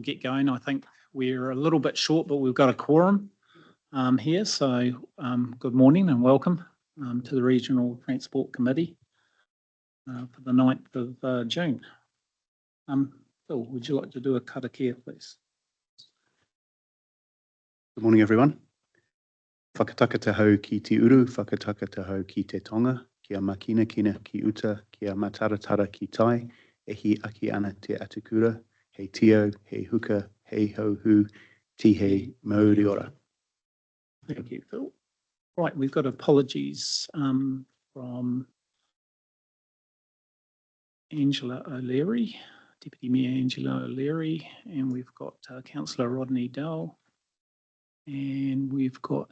we'll get going. I think we're a little bit short, but we've got a quorum here. So good morning and welcome to the Regional Transport Committee for the 9th of June. Phil, would you like to do a karakia, please? Good morning, everyone. Whakataka te hau ki te uru, whakataka te hau ki te tonga, kia makina kina ki uta, kia mataratara ki tai, ehi aki ana te atukura, hei tio, hei huka, hei hauhu, tihei mauri ora. Thank you, Phil. Right, we've got apologies from Angela O'Leary, Deputy Mayor Angela O'Leary, and we've got Councillor Rodney Dowell. And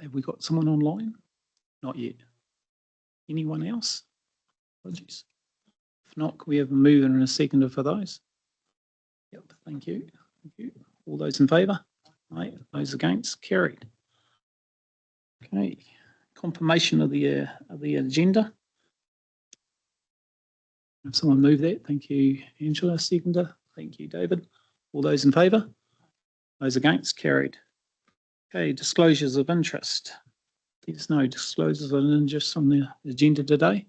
have we got someone online? Not yet. Anyone else? Apologies. If not, can we have a mover and a seconder for those? Yep, thank you. Thank you. All those in favour? Aye. Those against? Carried. Okay. Confirmation of the agenda. Have someone move that? Thank you, Angela. Seconder. Thank you, David. All those in favour? Those against? Carried. Okay, disclosures of interest. There's no disclosures of interest on the agenda today.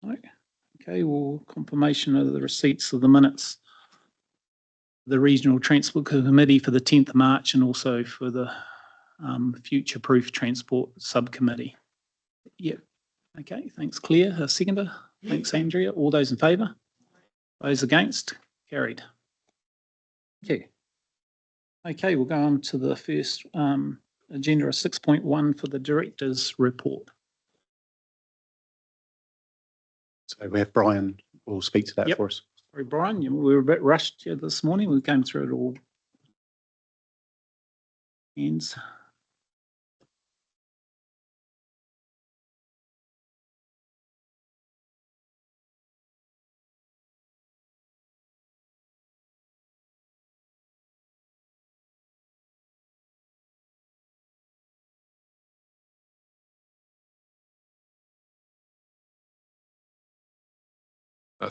No. Okay, well, confirmation of the receipts of the minutes. The Regional Transport Committee for the 10th of March and also for the Future Proof Transport Subcommittee. Yep. Okay, thanks, Claire. Seconder. Thanks, Andrea. All those in favour? Those against? Carried. Thank you. Okay, we'll go on to the first agenda of 6.1 for the Director's Report. So we have Brian will speak to that for us. Sorry, Brian, we were a bit rushed here this morning. We came through it all. Hands.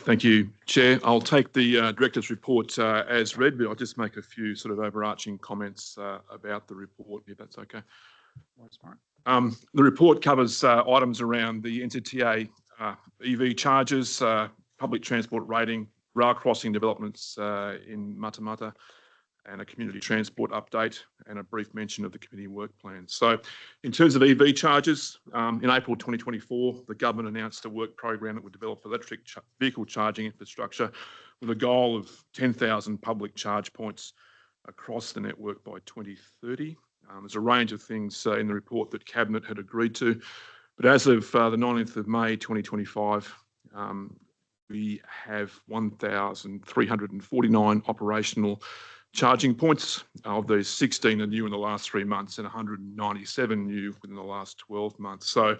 Thank you, Chair. I'll take the Director's Report as read, but I'll just make a few sort of overarching comments about the report, if that's okay. The report covers items around the NZTA EV charges, public transport rating, rail crossing developments in Matamata, and a community transport update and a brief mention of the committee work plan. So in terms of EV charges, in April 2024, the government announced a work program that would develop electric vehicle charging infrastructure with a goal of 10,000 public charge points across the network by 2030. There's a range of things in the report that Cabinet had agreed to, but as of the 19th of May 2025, we have 1,349 operational charging points. Of these, 16 are new in the last 3 months and 197 new within the last 12 months. So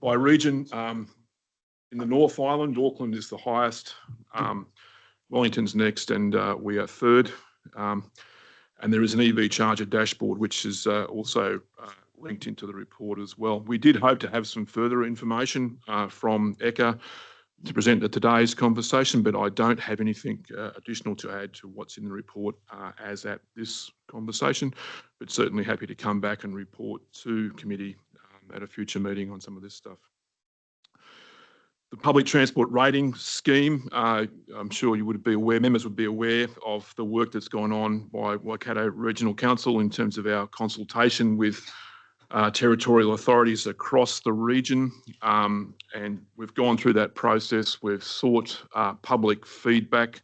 by region, in the North Island, Auckland is the highest, Wellington's next, and we are third. And there is an EV charger dashboard, which is also linked into the report as well. We did hope to have some further information from ECA to present at today's conversation, but I don't have anything additional to add to what's in the report as at this conversation, but certainly happy to come back and report to committee at a future meeting on some of this stuff. The public transport rating scheme, I'm sure you would be aware, members would be aware of the work that's gone on by Waikato Regional Council in terms of our consultation with territorial authorities across the region, and we've gone through that process. We've sought public feedback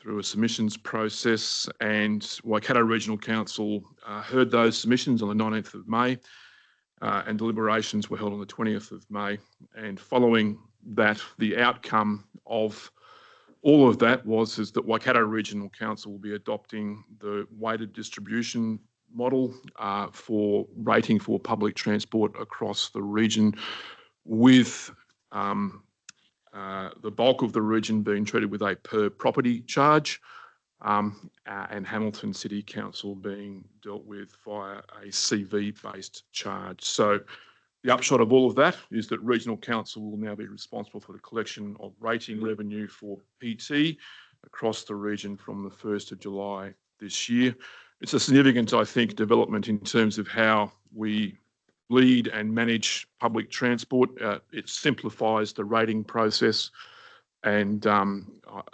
through a submissions process, and Waikato Regional Council heard those submissions on the 19th of May, and deliberations were held on the 20th of May. And following that, the outcome of all of that is that Waikato Regional Council will be adopting the weighted distribution model for rating for public transport across the region, with the bulk of the region being treated with a per property charge, and Hamilton City Council being dealt with via a CV-based charge. So the upshot of all of that is that Regional Council will now be responsible for the collection of rating revenue for PT across the region from the 1st of July this year. It's a significant, I think, development in terms of how we lead and manage public transport. It simplifies the rating process, and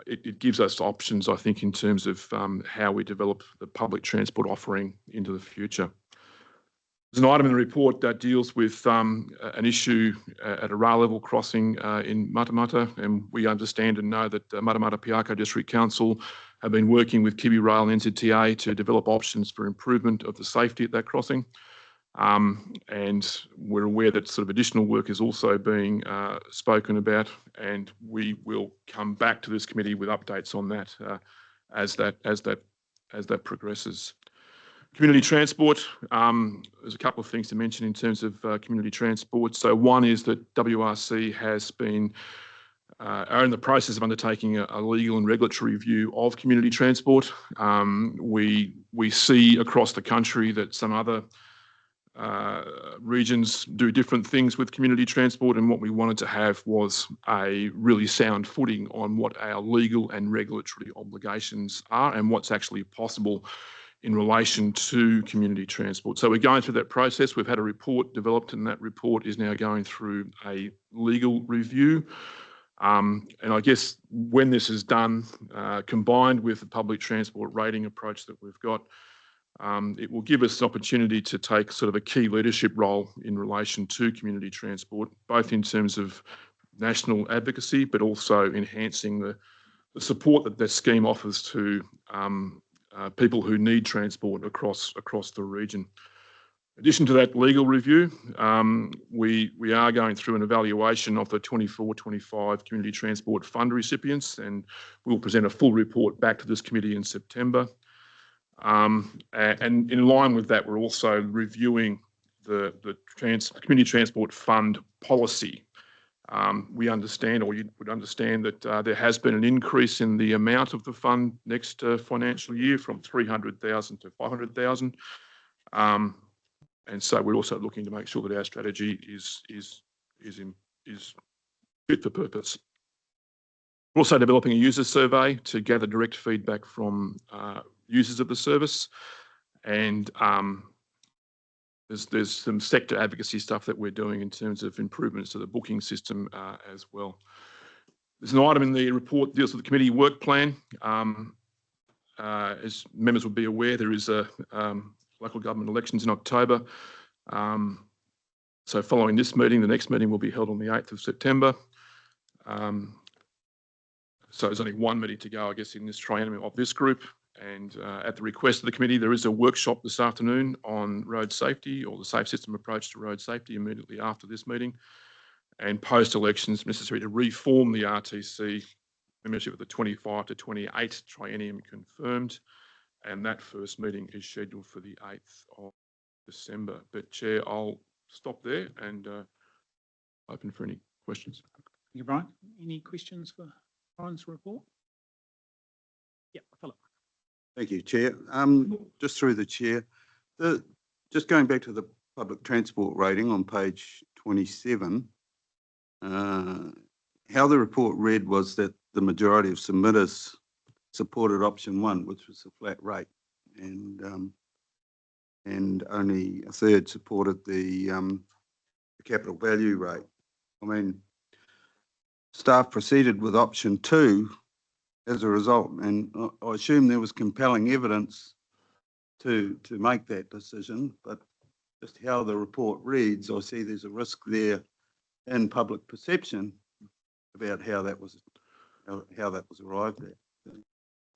it gives us options, I think, in terms of how we develop the public transport offering into the future. There's an item in the report that deals with an issue at a rail level crossing in Matamata, and we understand and know that Matamata Piako District Council have been working with Kiwi Rail and NZTA to develop options for improvement of the safety at that crossing. And we're aware that sort of additional work is also being spoken about, and we will come back to this committee with updates on that as that progresses. Community transport, there's a couple of things to mention in terms of community transport. So one is that WRC has been are in the process of undertaking a legal and regulatory review of community transport. We see across the country that some other regions do different things with community transport, and what we wanted to have was a really sound footing on what our legal and regulatory obligations are and what's actually possible in relation to community transport. So we're going through that process. We've had a report developed, and that report is now going through a legal review. And I guess when this is done, combined with the public transport rating approach that we've got, it will give us the opportunity to take sort of a key leadership role in relation to community transport, both in terms of national advocacy, but also enhancing the support that the scheme offers to people who need transport across the region. In addition to that legal review, we are going through an evaluation of the 24-25 Community Transport Fund recipients, and we'll present a full report back to this committee in September. And in line with that, we're also reviewing the Community Transport Fund policy. We understand, or you would understand, that there has been an increase in the amount of the fund next financial year from 300,000 to 500,000. And so we're also looking to make sure that our strategy is fit for purpose. We're also developing a user survey to gather direct feedback from users of the service, and there's some sector advocacy stuff that we're doing in terms of improvements to the booking system as well. There's an item in the report that deals with the committee work plan. As members would be aware, there is a local government elections in October. So following this meeting, the next meeting will be held on the 8th of September. So there's only one meeting to go, I guess, in this triennium of this group. And at the request of the committee, there is a workshop this afternoon on road safety, or the safe system approach to road safety, immediately after this meeting. And post-elections, necessary to reform the RTC, membership of the 25 to 28 triennium confirmed. And that first meeting is scheduled for the 8th of December. But Chair, I'll stop there and open for any questions. Thank you, Brian. Any questions for Brian's report? Yeah, Philip. Thank you, Chair. Just through the Chair, just going back to the public transport rating on page 27, how the report read was that the majority of submitters supported option 1, which was a flat rate, and only a third supported the capital value rate. I mean, staff proceeded with option 2 as a result, and I assume there was compelling evidence to make that decision, but just how the report reads, I see there's a risk there in public perception about how that was arrived at.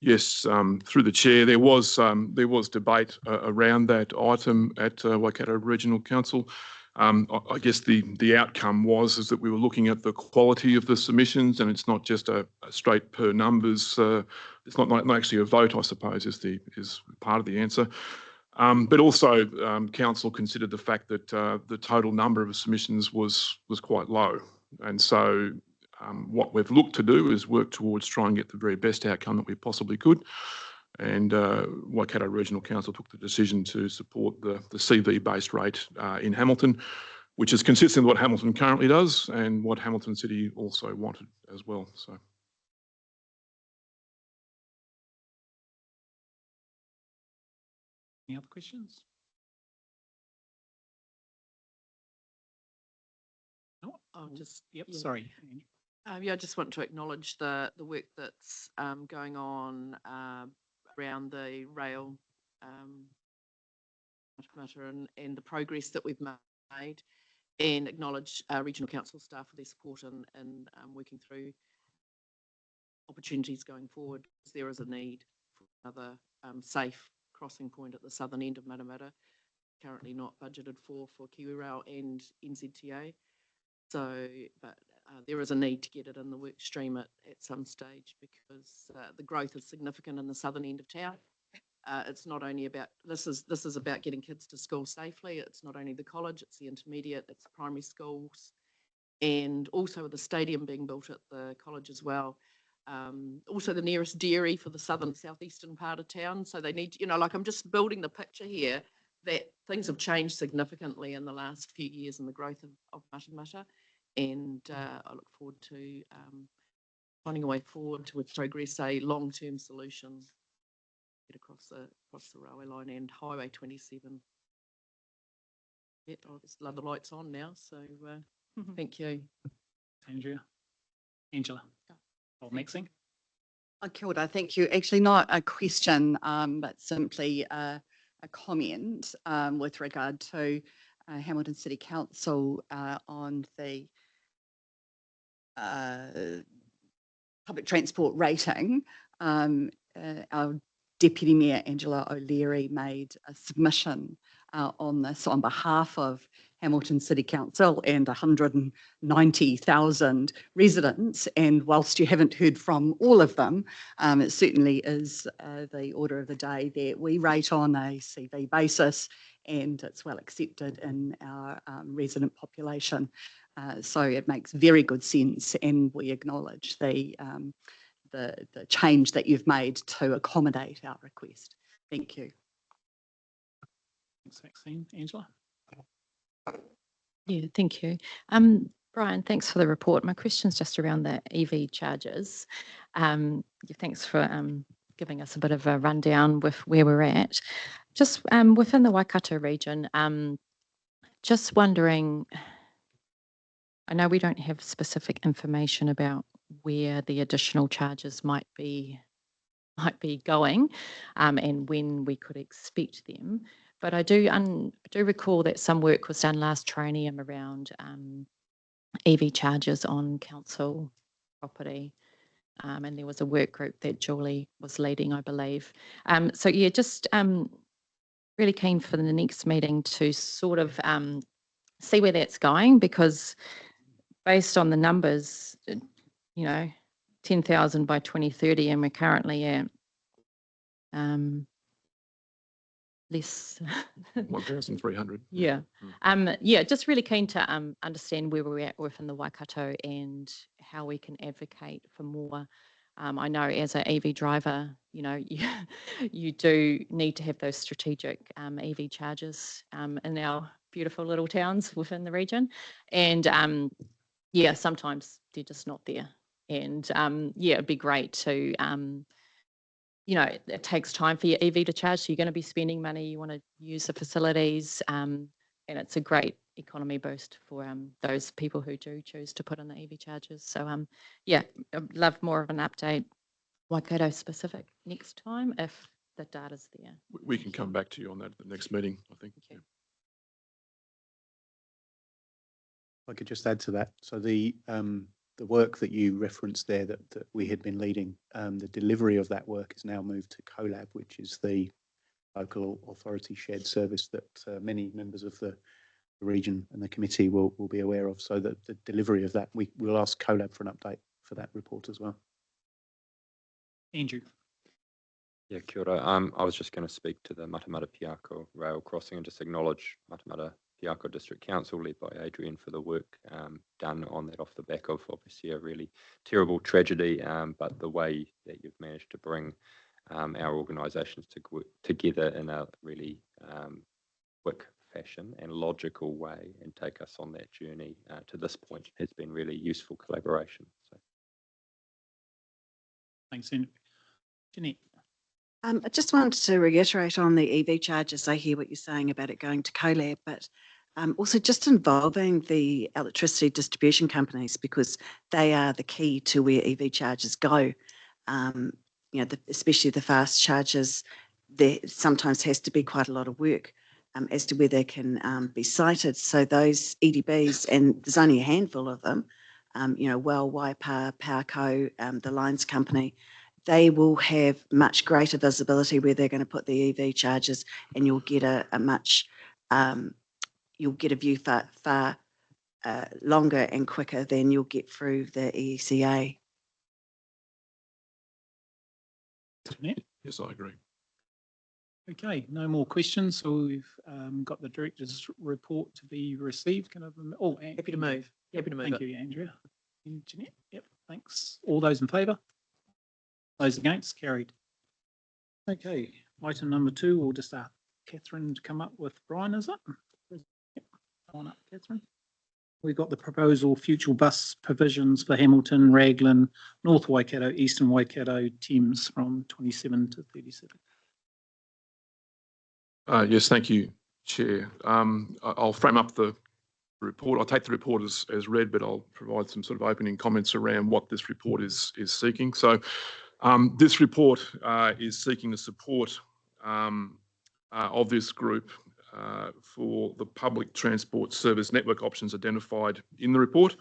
Yes, through the Chair, there was debate around that item at Waikato Regional Council. I guess the outcome was that we were looking at the quality of the submissions, and it's not just a straight per numbers. It's not actually a vote, I suppose, is part of the answer. But also, Council considered the fact that the total number of submissions was quite low, and so what we've looked to do is work towards trying to get the very best outcome that we possibly could. And Waikato Regional Council took the decision to support the CV-based rate in Hamilton, which is consistent with what Hamilton currently does and what Hamilton City also wanted as well. So. Any other questions? No, yep, yeah. sorry. Yeah, I just want to acknowledge the work that's going on around the rail matter and the progress that we've made, and acknowledge regional council staff for their support and working through opportunities going forward. There is a need for another safe crossing point at the southern end of Matamata, currently not budgeted for Kiwi Rail and NZTA. So, but there is a need to get it in the work stream at some stage, because the growth is significant in the southern end of town. It's not only about, this is about getting kids to school safely. It's not only the college, it's the intermediate, it's the primary schools, and also the stadium being built at the college as well. Also the nearest dairy for the southeastern part of town. So they need, like, I'm just building the picture here that things have changed significantly in the last few years in the growth of Matamata. And I look forward to finding a way forward to progress a long-term solution across the railway line and Highway 27. Yeah, I'll just love the lights on now. So thank you. Andrea. Angela. Mixing. Kia ora, thank you. Actually, not a question, but simply a comment with regard to Hamilton City Council on the public transport rating. Our Deputy Mayor Angela O'Leary made a submission on this on behalf of Hamilton City Council and 190,000 residents. And whilst you haven't heard from all of them, it certainly is the order of the day that we rate on a CV basis, and it's well accepted in our resident population. So it makes very good sense, and we acknowledge the change that you've made to accommodate our request. Thank you. Thanks, Maxine. Angela. Yeah, thank you. Brian, thanks for the report. My question's just around the EV charges. Thanks for giving us a bit of a rundown with where we're at. Just within the Waikato region, just wondering, I know we don't have specific information about where the additional charges might be going and when we could expect them. But I do recall that some work was done last triennium around EV charges on council property. And there was a work group that Julie was leading, I believe. So yeah, just really keen for the next meeting to sort of see where that's going, because based on the numbers, 10,000 by 2030, and we're currently at less. 1,300. Yeah. Just really keen to understand where we're at within the Waikato and how we can advocate for more. I know as an EV driver, you do need to have those strategic EV charges in our beautiful little towns within the region. And sometimes they're just not there. And it'd be great to it takes time for your EV to charge. So you're going to be spending money, you want to use the facilities, and it's a great economy boost for those people who do choose to put in the EV charges. So I'd love more of an update, Waikato specific, next time if the data's there. We can come back to you on that at the next meeting, I think. Yeah. I could just add to that. So the work that you referenced there that we had been leading, the delivery of that work is now moved to CoLab, which is the local authority shared service that many members of the region and the committee will be aware of. So that the delivery of that, we will ask CoLab for an update for that report as well. Andrew. Yeah, kia ora. I was just going to speak to the Matamata Piako rail crossing and just acknowledge Matamata Piako District Council, led by Adrian, for the work done on that off the back of obviously a really terrible tragedy, but the way that you've managed to bring our organisations together in a really quick fashion and logical way and take us on that journey to this point has been really useful collaboration. So. Thanks, Andrew. Jeanette. I just wanted to reiterate on the EV charges. I hear what you're saying about it going to CoLab, but also just involving the electricity distribution companies, because they are the key to where EV charges go. Especially the fast chargers, there sometimes has to be quite a lot of work as to where they can be sited. So those EDBs, and there's only a handful of them, Waipa, Powerco, the Lines Company, they will have much greater visibility where they're going to put the EV chargers, and you'll get you'll get a view far longer and quicker than you'll get through the ECA. Jeanette? Yes, I agree. Okay, no more questions. So we've got the director's report to be received. Can I have Happy to move. Happy to move Thank it. you, Andrea. And Jeanette? Yep, thanks. All those in favour? Those against? Carried. Okay, item number 2, we'll just ask Catherine to come up with Brian, is it? Yep. Come on up, Catherine. We've got the proposal future bus provisions for Hamilton, Raglan, North Waikato, Eastern Waikato, Thames from 27 to 37. Yes, thank you, Chair. I'll frame up the report. I'll take the report as read, but I'll provide some sort of opening comments around what this report is seeking. So this report is seeking the support of this group for the public transport service network options identified in the report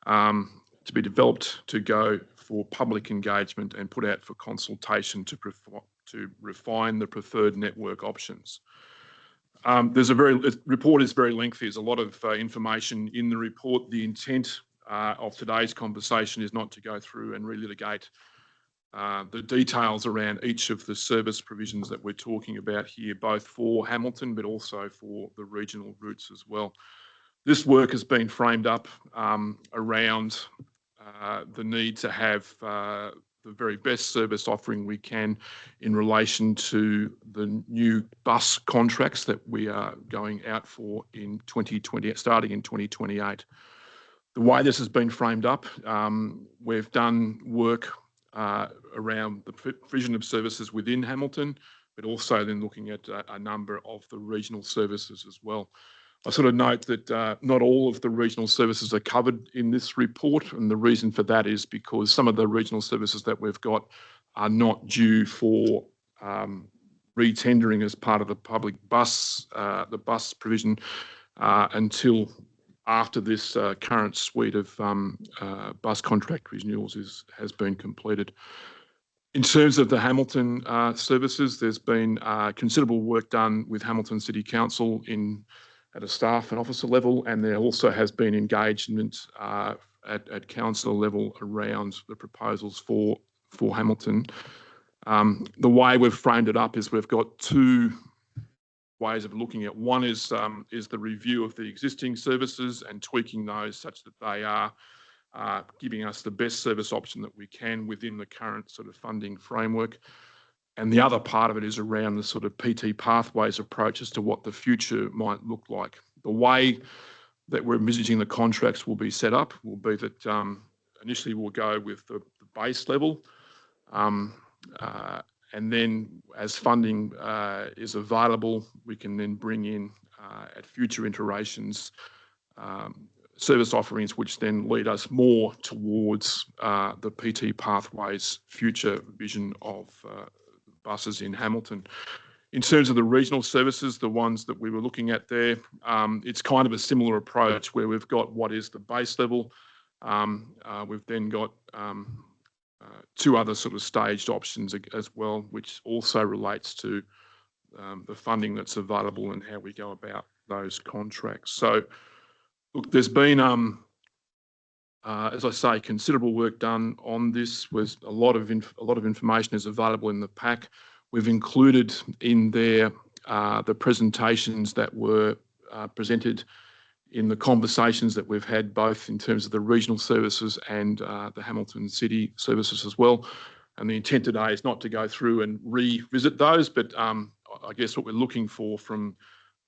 to be developed to go for public engagement and put out for consultation to refine the preferred network options. The report is very lengthy. There's a lot of information in the report. The intent of today's conversation is not to go through and relitigate the details around each of the service provisions that we're talking about here, both for Hamilton, but also for the regional routes as well. This work has been framed up around the need to have the very best service offering we can in relation to the new bus contracts that we are going out for in 2020, starting in 2028. The way this has been framed up, we've done work around the provision of services within Hamilton, but also then looking at a number of the regional services as well. I sort of note that not all of the regional services are covered in this report, and the reason for that is because some of the regional services that we've got are not due for re-tendering as part of the public bus, the bus provision until after this current suite of bus contract renewals has been completed. In terms of the Hamilton services, there's been considerable work done with Hamilton City Council at a staff and officer level, and there also has been engagement at council level around the proposals for Hamilton. The way we've framed it up is we've got 2 ways of looking at. One is the review of the existing services and tweaking those such that they are giving us the best service option that we can within the current sort of funding framework. And the other part of it is around the sort of PT pathways approach as to what the future might look like. The way that we're envisaging the contracts will be set up will be that initially we'll go with the base level, and then as funding is available, we can then bring in at future iterations service offerings which then lead us more towards the PT pathways future vision of buses in Hamilton. In terms of the regional services, the ones that we were looking at there, it's kind of a similar approach where we've got what is the base level. We've then got 2 other sort of staged options as well, which also relates to the funding that's available and how we go about those contracts. So, look, there's been, as I say, considerable work done on this. Was a lot of information is available in the pack. We've included in there the presentations that were presented in the conversations that we've had, both in terms of the regional services and the Hamilton City services as well. And the intent today is not to go through and revisit those, but I guess what we're looking for from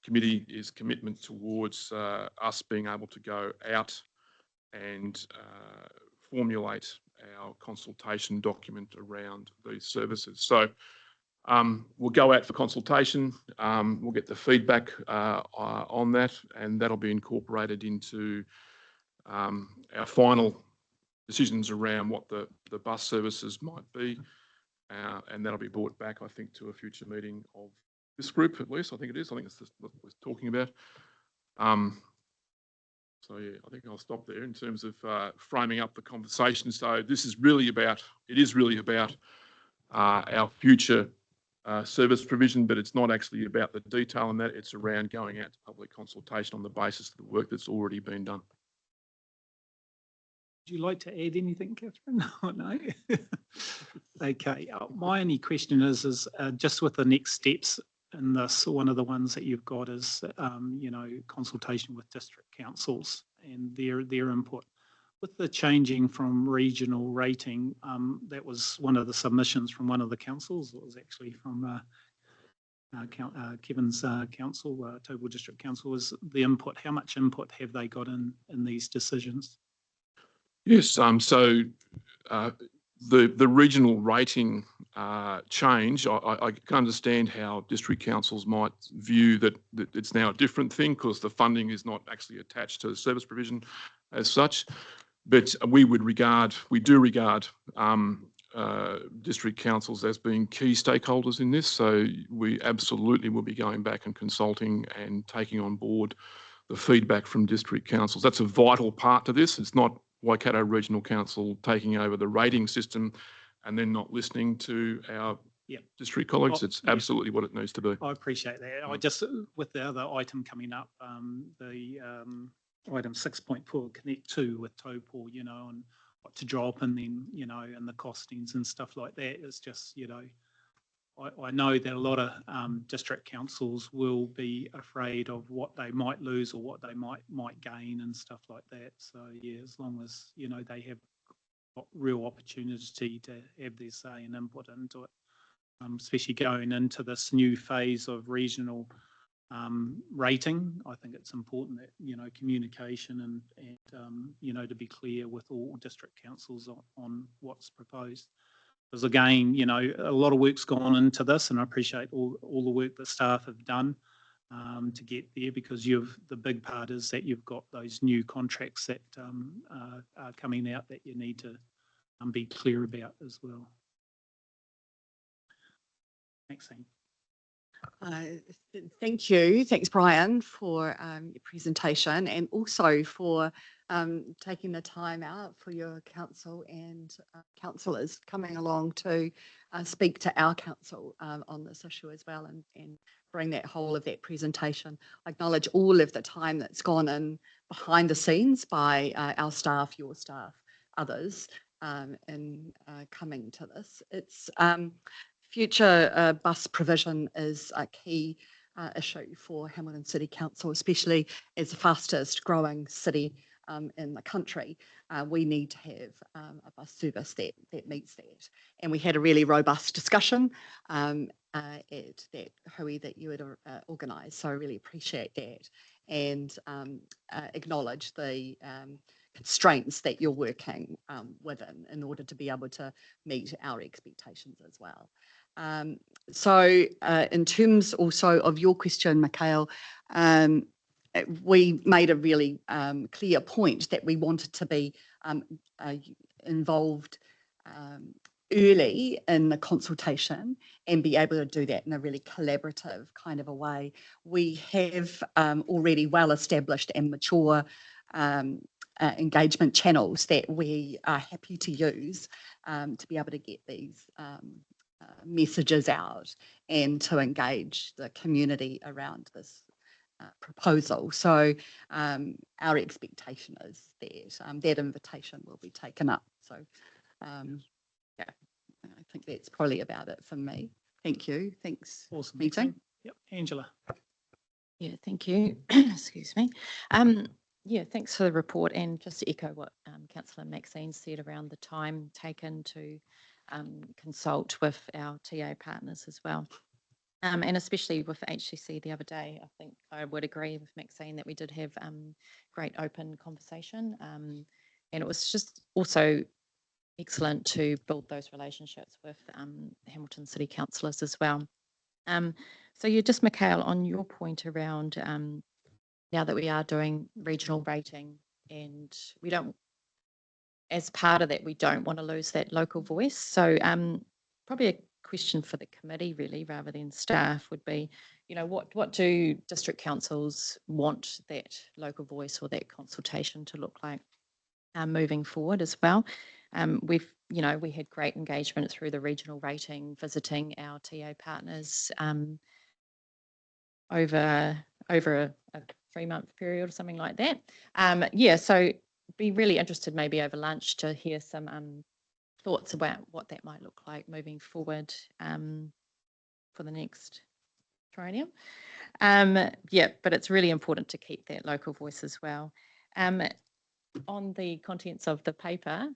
committee is commitment towards us being able to go out and formulate our consultation document around these services. So We'll go out for consultation. We'll get the feedback on that, and that'll be incorporated into our final decisions around what the bus services might be, and that'll be brought back, I think, to a future meeting of this group, at least. I think it is. I think it's what we're talking about. So yeah, I think I'll stop there in terms of framing up the conversation. So this is really about, it is really about our future service provision, but it's not actually about the detail in that. It's around going out to public consultation on the basis of the work that's already been done. Would you like to add anything, Catherine? No? Okay, my only question is just with the next steps in this, one of the ones that you've got is, consultation with district councils and their input. With the changing from regional rating, that was one of the submissions from one of the councils. It was actually from Kevin's council, Taupo District Council, was the input. How much input have they got in these decisions? Yes, so the regional rating change, I can understand how district councils might view that it's now a different thing because the funding is not actually attached to the service provision as such. But we do regard district councils as being key stakeholders in this. So we absolutely will be going back and consulting and taking on board the feedback from district councils. That's a vital part to this. It's not Waikato Regional Council taking over the rating system and then not listening to our district colleagues. It's absolutely what it needs to be. I appreciate that. I just, with the other item coming up, the item 6.4, connect to with Taupo, and what to drop and then, and the costings and stuff like that. It's just, I know that a lot of district councils will be afraid of what they might lose or what they might gain and stuff like that. So yeah, as long as, they have got real opportunity to have their say and input into it, especially going into this new phase of regional rating. I think it's important that, communication and to be clear with all district councils on what's proposed. Because again, a lot of work's gone into this, and I appreciate all the work that staff have done to get there, because the big part is that you've got those new contracts that are coming out that you need to be clear about as well. Maxine. Thank you. Thanks, Brian, for your presentation, and also for taking the time out for your council and councillors coming along to speak to our council on this issue as well, and bring that whole of that presentation. I acknowledge all of the time that's gone in behind the scenes by our staff, your staff, others in coming to this. It's future bus provision is a key issue for Hamilton City Council, especially as the fastest growing city in the country. We need to have a bus service that meets that. And we had a really robust discussion at that Huia that you had organised, so I really appreciate that, and acknowledge the constraints that you're working within in order to be able to meet our expectations as well. So in terms also of your question, Mikhail, we made a really clear point that we wanted to be involved early in the consultation and be able to do that in a really collaborative kind of a way. We have already well established and mature engagement channels that we are happy to use to be able to get these messages out and to engage the community around this proposal. So our expectation is that that invitation will be taken up. So yeah, I think that's probably about it for me. Thank you. Thanks. Awesome. Meeting. Yep. Angela. Yeah, thank you. Excuse me. Yeah, thanks for the report, and just to echo what Councillor Maxine said around the time taken to consult with our TA partners as well. And especially with HCC the other day, I think I would agree with Maxine that we did have great open conversation. And it was just also excellent to build those relationships with Hamilton City councillors as well. So yeah, just Mikhail, on your point around now that we are doing regional rating, and we don't, as part of that, we don't want to lose that local voice. So probably a question for the committee really, rather than staff, would be, you know, what do district councils want that local voice or that consultation to look like moving forward as well? We've, you know, we had great engagement through the regional rating, visiting our TA partners over a 3-month period or something like that. Yeah, so be really interested maybe over lunch to hear some thoughts about what that might look like moving forward for the next triennium. Yeah, but it's really important to keep that local voice as well. On the contents of the paper,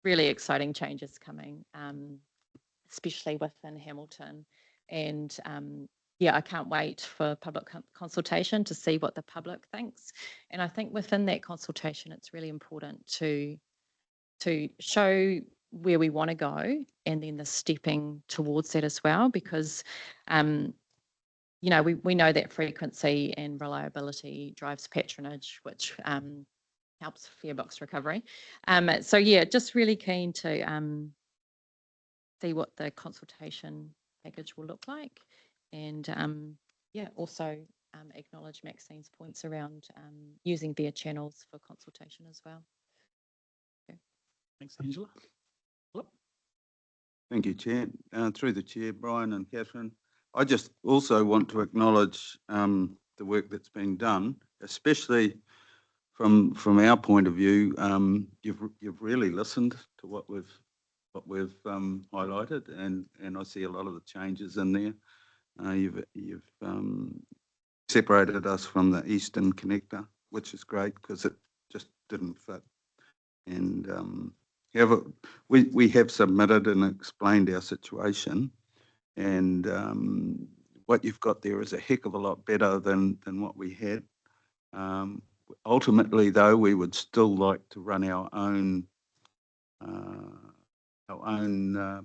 really exciting changes coming, especially within Hamilton. And yeah, I can't wait for public consultation to see what the public thinks. And I think within that consultation, it's really important to show where we want to go, and then the stepping towards that as well, because you know, we know that frequency and reliability drives patronage, which helps fare box recovery. So yeah, just really keen to see what the consultation package will look like, and yeah, also acknowledge Maxine's points around using their channels for consultation as well. Okay. Thanks, Angela. Thank you, Chair. Through the Chair, Brian and Catherine, I just also want to acknowledge the work that's being done, especially from our point of view. You've really listened to what we've highlighted, and I see a lot of the changes in there. You've separated us from the Eastern Connector, which is great because it just didn't fit. And we have submitted and explained our situation, and what you've got there is a heck of a lot better than what we had. Ultimately, though, we would still like to run our own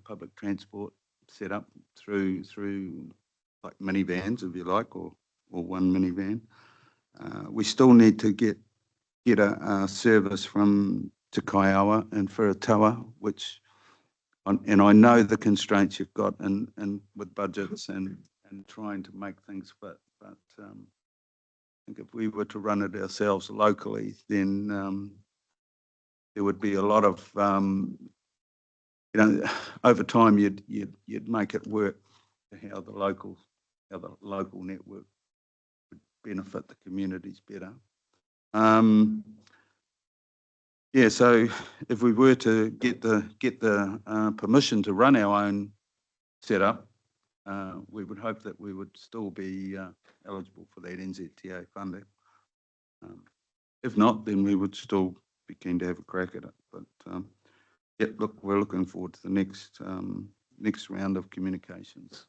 public transport setup through like minivans, if you like, or one minivan. We still need to get a service from Te Kaiawa and Whurataua, which, and I know the constraints you've got and with budgets and trying to make things fit, but I think if we were to run it ourselves locally, then there would be a lot of, you know, over time you'd make it work to how the local network would benefit the communities better. Yeah, so if we were to get the permission to run our own setup, we would hope that we would still be eligible for that NZTA funding. If not, then we would still be keen to have a crack at it. But yeah, look, we're looking forward to the next round of communications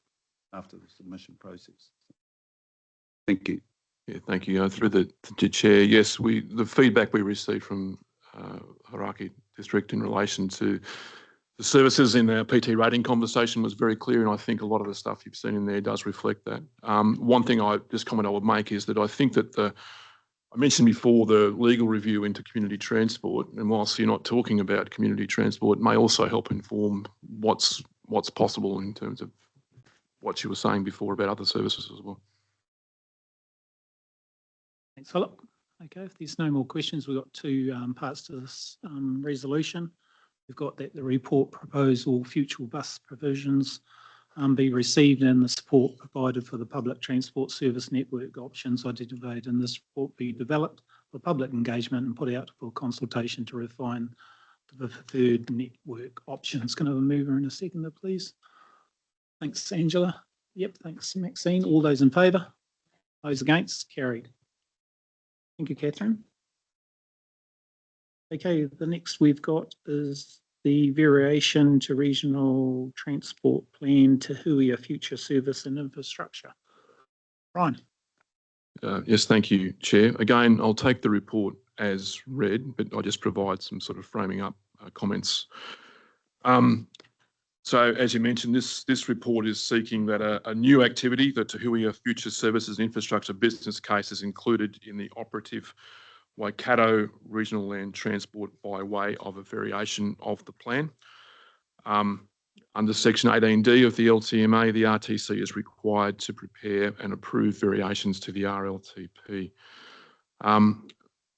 after the submission process. Thank you. Yeah, thank you. Through the Chair, yes, the feedback we received from Karakia District in relation to the services in our PT rating conversation was very clear, and I think a lot of the stuff you've seen in there does reflect that. One thing I would make is that I think that I mentioned before the legal review into community transport, and whilst you're not talking about community transport, it may also help inform what's possible in terms of what you were saying before about other services as well. Thanks, Philip. Okay, if there's no more questions, we've got two parts to this resolution. We've got that the report proposal future bus provisions be received and the support provided for the public transport service network options identified in this report be developed for public engagement and put out for consultation to refine the preferred network options. Can I have a mover and a seconder, please? Thanks, Angela. Yep, thanks, Maxine. All those in favour? Those against? Carried. Thank you, Catherine. Okay, the next we've got is the variation to regional transport plan to Huia future service and infrastructure. Brian. Yes, thank you, Chair. Again, I'll take the report as read, but I'll just provide some sort of framing up comments. So as you mentioned, this report is seeking that a new activity, the Te Huia Future Services and Infrastructure business case, is included in the operative Waikato Regional Land Transport by way of a variation of the plan. Under Section 18D of the LTMA, the RTC is required to prepare and approve variations to the RLTP.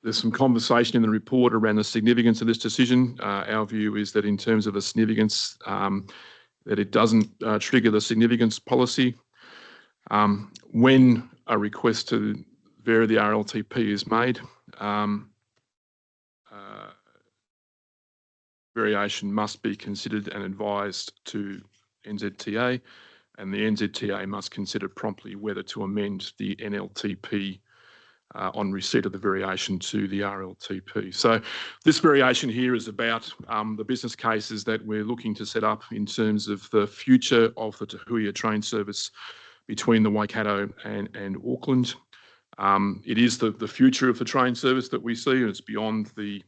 There's some conversation in the report around the significance of this decision. Our view is that in terms of the significance, that it doesn't trigger the significance policy. When a request to vary the RLTP is made, variation must be considered and advised to NZTA, and the NZTA must consider promptly whether to amend the NLTP on receipt of the variation to the RLTP. So this variation here is about the business cases that we're looking to set up in terms of the future of the Te Huia train service between the Waikato and Auckland. It is the future of the train service that we see, and it's beyond the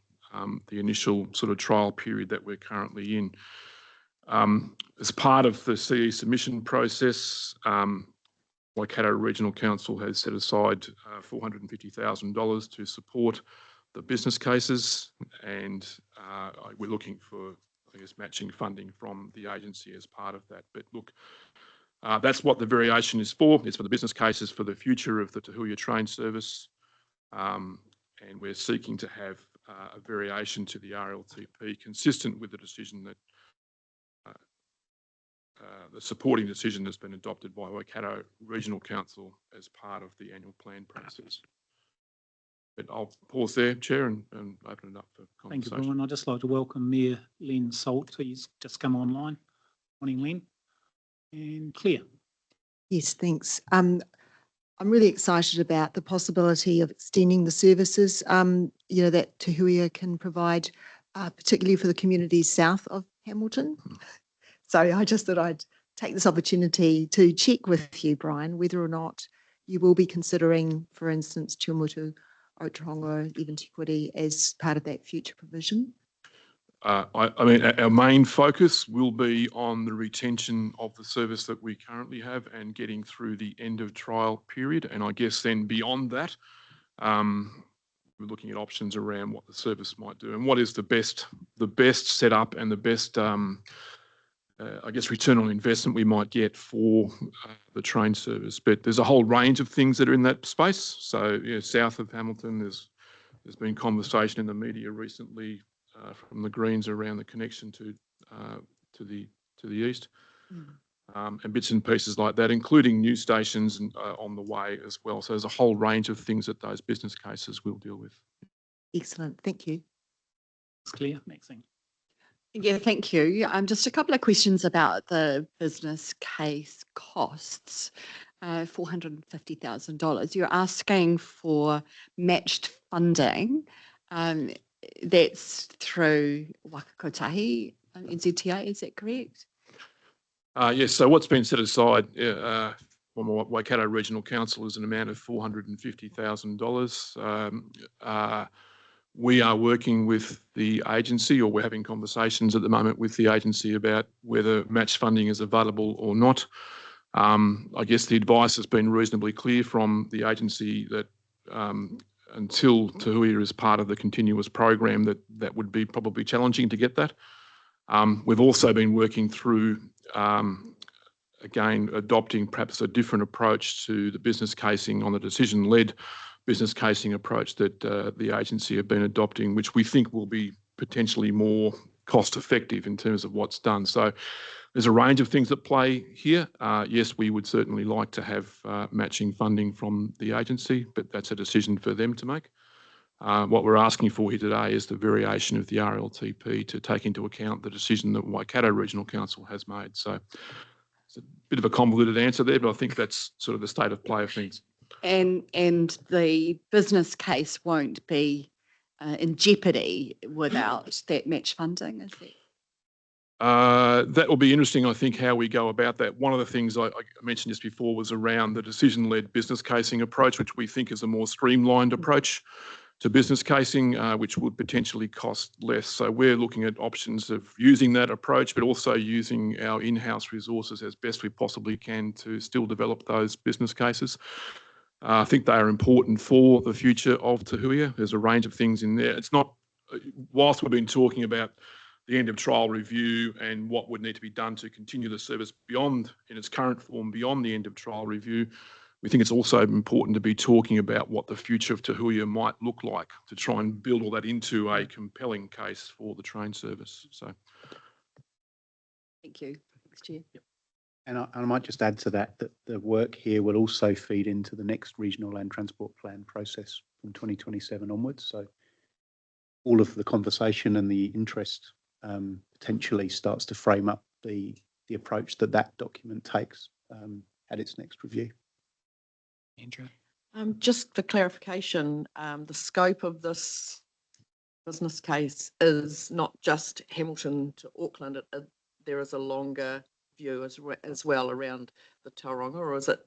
initial sort of trial period that we're currently in. As part of the CE submission process, Waikato Regional Council has set aside $450,000 to support the business cases, and we're looking for, I guess, matching funding from the agency as part of that. But look, that's what the variation is for. It's for the business cases for the future of the Te Huia train service, and we're seeking to have a variation to the RLTP consistent with the decision that the supporting decision that's been adopted by Waikato Regional Council as part of the annual plan process. But I'll pause there, Chair, and open it up for conversation. Thank you, Brian. I'd just like to welcome Mayor Len Salt. He's just come online. Morning, Len. And Claire. Yes, thanks. I'm really excited about the possibility of extending the services, that Te Huia can provide, particularly for the communities south of Hamilton. So I just thought I'd take this opportunity to check with you, Brian, whether or not you will be considering, for instance, Tuamotu, Otarongo, even Te Kuiti as part of that future provision. I mean, our main focus will be on the retention of the service that we currently have and getting through the end of trial period. And I guess then beyond that, we're looking at options around what the service might do and what is the best setup and the best, I guess, return on investment we might get for the train service. But there's a whole range of things that are in that space. So, south of Hamilton, there's been conversation in the media recently from the Greens around the connection to the east, and bits and pieces like that, including new stations on the way as well. So there's a whole range of things that those business cases will deal with. Excellent, thank you. It's clear, Maxine. Yeah, thank you. Just a couple of questions about the business case costs. $450,000. You're asking for matched funding. That's through Wakakotahi NZTA, is that correct? Yes, so what's been set aside from Waikato Regional Council is an amount of $450,000. We are working with the agency, or we're having conversations at the moment with the agency about whether match funding is available or not. I guess the advice has been reasonably clear from the agency that until Te Huia is part of the continuous program, that would be probably challenging to get that. We've also been working through, again, adopting perhaps a different approach to the business casing on the decision-led business casing approach that the agency have been adopting, which we think will be potentially more cost-effective in terms of what's done. So there's a range of things at play here. Yes, we would certainly like to have matching funding from the agency, but that's a decision for them to make. What we're asking for here today is the variation of the RLTP to take into account the decision that Waikato Regional Council has made. So it's a bit of a convoluted answer there, but I think that's sort of the state of play of things. And the business case won't be in jeopardy without that match funding, is it? That will be interesting, I think, how we go about that. One of the things I mentioned just before was around the decision-led business casing approach, which we think is a more streamlined approach. to business casing, which would potentially cost less. So we're looking at options of using that approach, but also using our in-house resources as best we possibly can to still develop those business cases. I think they are important for the future of Te Huia. There's a range of things in there. It's not, whilst we've been talking about the end of trial review and what would need to be done to continue the service beyond, in its current form, beyond the end of trial review, we think it's also important to be talking about what the future of Te Huia might look like to try and build all that into a compelling case for the train service. So, Thank you. Thanks, Chair. And I might just add to that the work here will also feed into the next regional land transport plan process from 2027 onwards. So all of the conversation and the interest potentially starts to frame up the approach that document takes at its next review. Andrew. Just for clarification, the scope of this business case is not just Hamilton to Auckland. There is a longer view as well around the Tauranga, or is it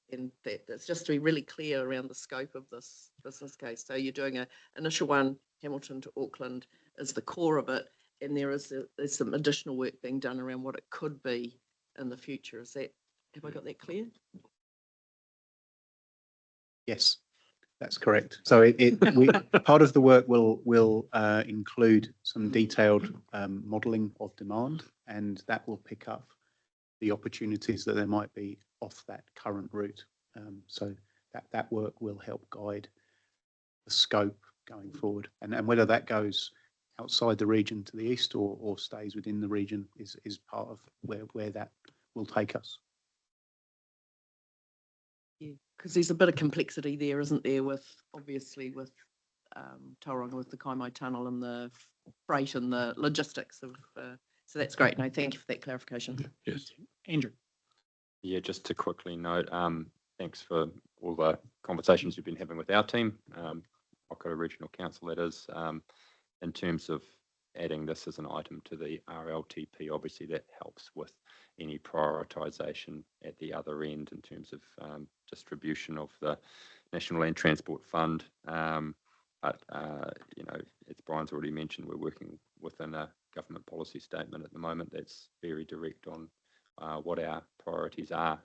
in that? It's just to be really clear around the scope of this business case. So you're doing an initial one, Hamilton to Auckland is the core of it, and there's some additional work being done around what it could be in the future. Have I got that clear? Yes, that's correct. So part of the work will include some detailed modelling of demand, and that will pick up the opportunities that there might be off that current route. So that work will help guide the scope going forward, and whether that goes outside the region to the east or stays within the region is part of where that will take us. Yeah, because there's a bit of complexity there, isn't there, obviously with Tauranga, with the Kaimai Tunnel and the freight and the logistics of, so that's great. No, thank you for that clarification. yes. Andrew. Yeah, just to quickly note, thanks for all the conversations you've been having with our team, Waikato Regional Council, that is, in terms of adding this as an item to the RLTP. Obviously, that helps with any prioritisation at the other end in terms of distribution of the National Land Transport Fund. But, you know, as Brian's already mentioned, we're working within a government policy statement at the moment that's very direct on what our priorities are,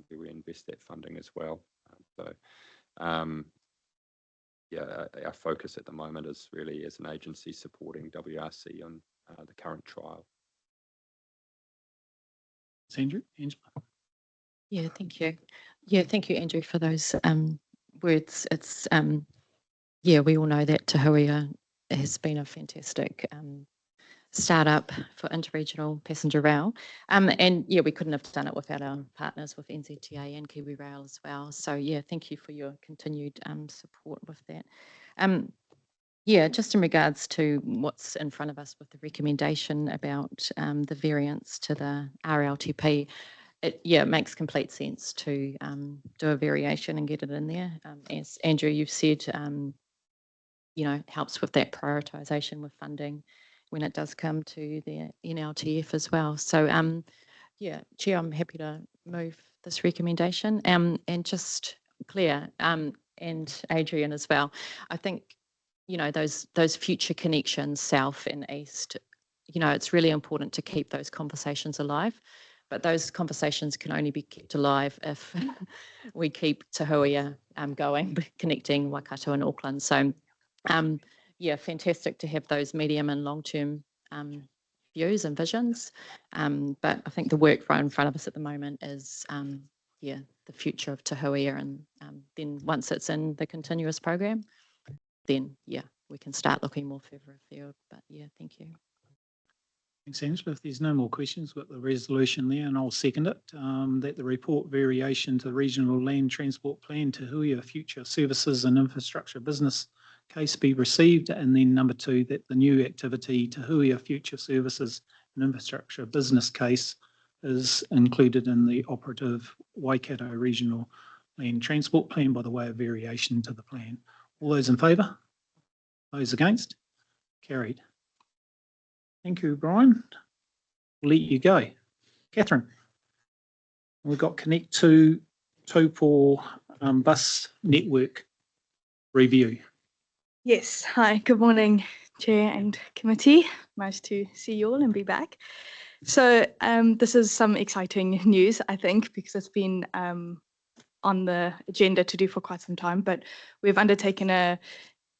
where we invest that funding as well. Yeah, our focus at the moment is really as an agency supporting WRC on the current trial. Andrew. Angela. Yeah, thank you. Yeah, thank you, Andrew, for those words. It's yeah, we all know that Te Huia has been a fantastic startup for interregional passenger rail, and yeah, we couldn't have done it without our partners with NZTA and Kiwi Rail as well. So yeah, thank you for your continued support with that. Yeah, just in regards to what's in front of us with the recommendation about the variance to the RLTP, it makes complete sense to do a variation and get it in there. As Andrew, you've said, you know, helps with that prioritisation with funding when it does come to the NLTF as well. So yeah, Chair, I'm happy to move this recommendation. And just Claire and Adrian as well. I think, you know, those future connections, south and east, you know, it's really important to keep those conversations alive. But those conversations can only be kept alive if we keep Te Huia going, connecting Waikato and Auckland. So, yeah, fantastic to have those medium and long-term views and visions. But I think the work right in front of us at the moment is, yeah, the future of Te Huia, and then once it's in the continuous program, then yeah, we can start looking more further afield. But yeah, thank you. Thanks, Angela. If there's no more questions, we've got the resolution there, and I'll second it, that the report variation to the Regional Land Transport Plan Te Huia Future Services and Infrastructure Business Case be received, and then number 2, that the new activity Te Huia Future Services and Infrastructure Business Case is included in the operative Waikato Regional Land Transport Plan by the way of variation to the plan. All those in favour? Those against? Carried. Thank you, Brian. We'll let you go. Catherine, we've got Connect to Taupo bus network review. Yes, hi, good morning, Chair and Committee. Nice to see you all and be back. So this is some exciting news, I think, because it's been on the agenda to do for quite some time, but we've undertaken a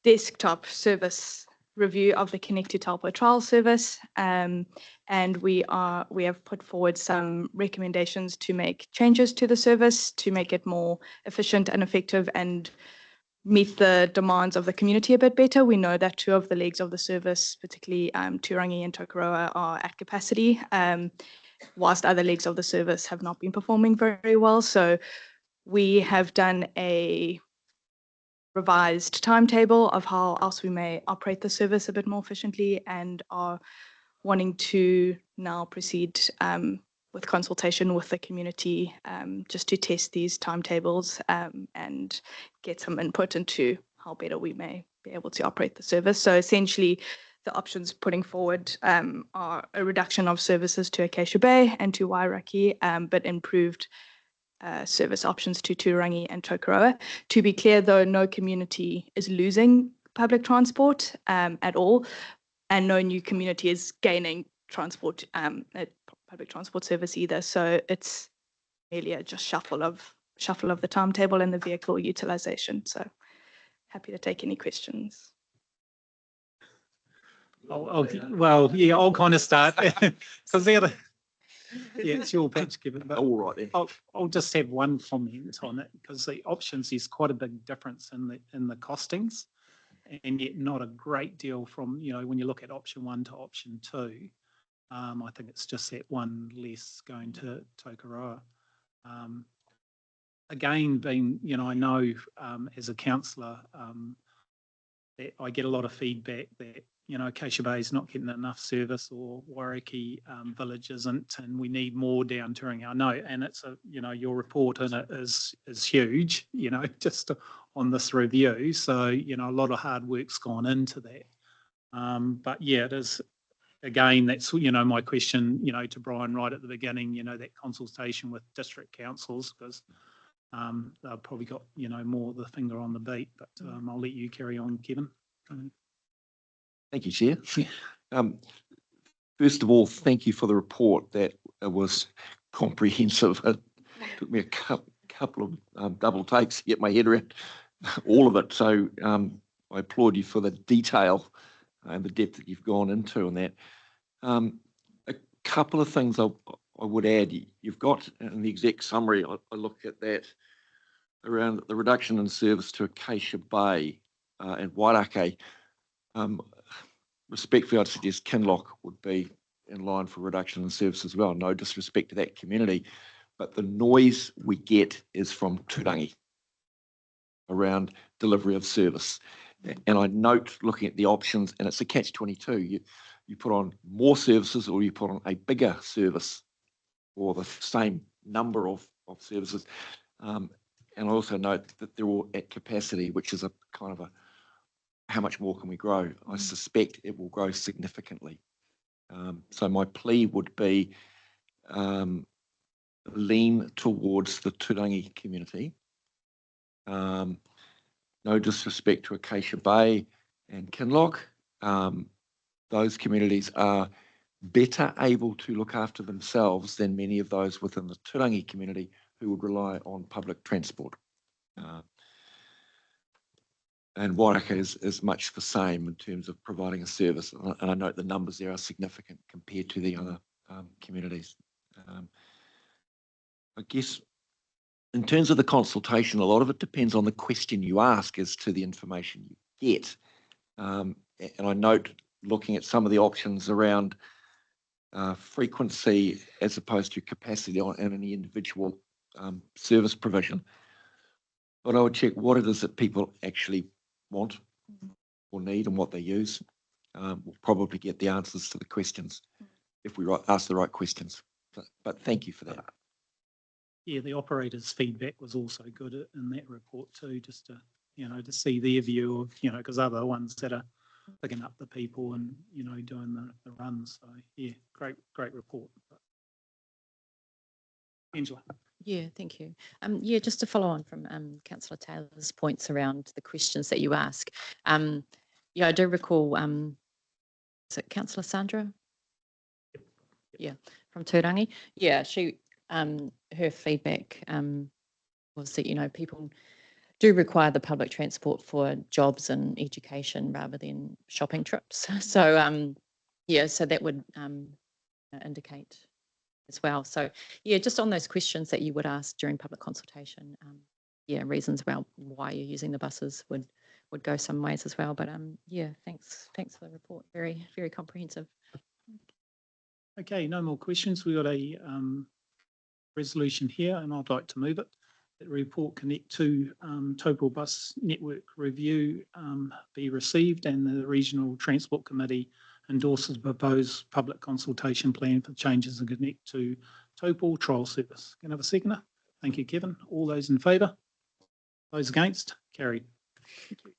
desktop service review of the Connect to Taupo trial service, and we have put forward some recommendations to make changes to the service to make it more efficient and effective and meet the demands of the community a bit better. We know that two of the legs of the service, particularly Turangi and Tokoroa, are at capacity, whilst other legs of the service have not been performing very well. So we have done a revised timetable of how else we may operate the service a bit more efficiently, and are wanting to now proceed with consultation with the community just to test these timetables and get some input into how better we may be able to operate the service. So essentially, the options putting forward are a reduction of services to Acacia Bay and to Wairaki, but improved service options to Turangi and Tokoroa. To be clear, though, no community is losing public transport at all, and no new community is gaining transport, public transport service either. So it's merely a just shuffle of the timetable and the vehicle utilisation. So happy to take any questions. Well, yeah, I'll kind of start because it's your patch, Kevin. But all right then. I'll just have one comment on it, because the options is quite a big difference in the costings, and yet not a great deal from, when you look at option 1 to option 2. I think it's just that one less going to Tokoroa. Again, being, I know as a councillor that I get a lot of feedback that, Acacia Bay is not getting enough service, or Wairaki Village isn't, and we need more down Turangi. I know, and it's your report in it is huge, just on this review. So, a lot of hard work's gone into that. But yeah, it is, again, that's, my question, to Brian right at the beginning, that consultation with district councils, because they've probably got, more the finger on the beat, but I'll let you carry on, Kevin. Thank you, Chair. First of all, thank you for the report. That was comprehensive. It took me a couple of double takes to get my head around all of it. So I applaud you for the detail and the depth that you've gone into on that. A couple of things I would add. You've got in the exec summary, I look at that around the reduction in service to Acacia Bay and Wairaki. Respectfully, I'd suggest Kinloch would be in line for reduction in service as well. No disrespect to that community, but the noise we get is from Turangi around delivery of service. And I note, looking at the options, and it's a catch-22. You put on more services, or you put on a bigger service, or the same number of services. And I also note that they're all at capacity, which is a kind of a, how much more can we grow? I suspect it will grow significantly. So my plea would be lean towards the Turangi community. No disrespect to Acacia Bay and Kinloch. Those communities are better able to look after themselves than many of those within the Turangi community who would rely on public transport. And Wairaki is much the same in terms of providing a service. And I note the numbers there are significant compared to the other communities. I guess in terms of the consultation, a lot of it depends on the question you ask as to the information you get. And I note, looking at some of the options around frequency as opposed to capacity in any individual service provision, but I would check what it is that people actually want or need and what they use. We'll probably get the answers to the questions if we ask the right questions. But thank you for that. Yeah, the operator's feedback was also good in that report too, just to, to see their view of, because other ones that are picking up the people and, doing the runs. So yeah, great report. Angela. Yeah, thank you. Yeah, just to follow on from Councillor Taylor's points around the questions that you ask. Yeah, I do recall, is it Councillor Sandra? Yeah, from Turangi. Yeah, she, her feedback was that, you know, people do require the public transport for jobs and education rather than shopping trips. So, yeah, so that would indicate as well. So yeah, just on those questions that you would ask during public consultation, yeah, reasons about why you're using the buses would go some ways as well. But yeah, thanks for the report. Very, very comprehensive. Okay, no more questions. We've got a resolution here and I'd like to move it. That report Connect to Total Bus Network Review be received and the Regional Transport Committee endorses the proposed public consultation plan for changes in Connect to Topol trial service. Can I have a seconder? Thank you, Kevin. All those in favour? Those against? Carried. Thank you.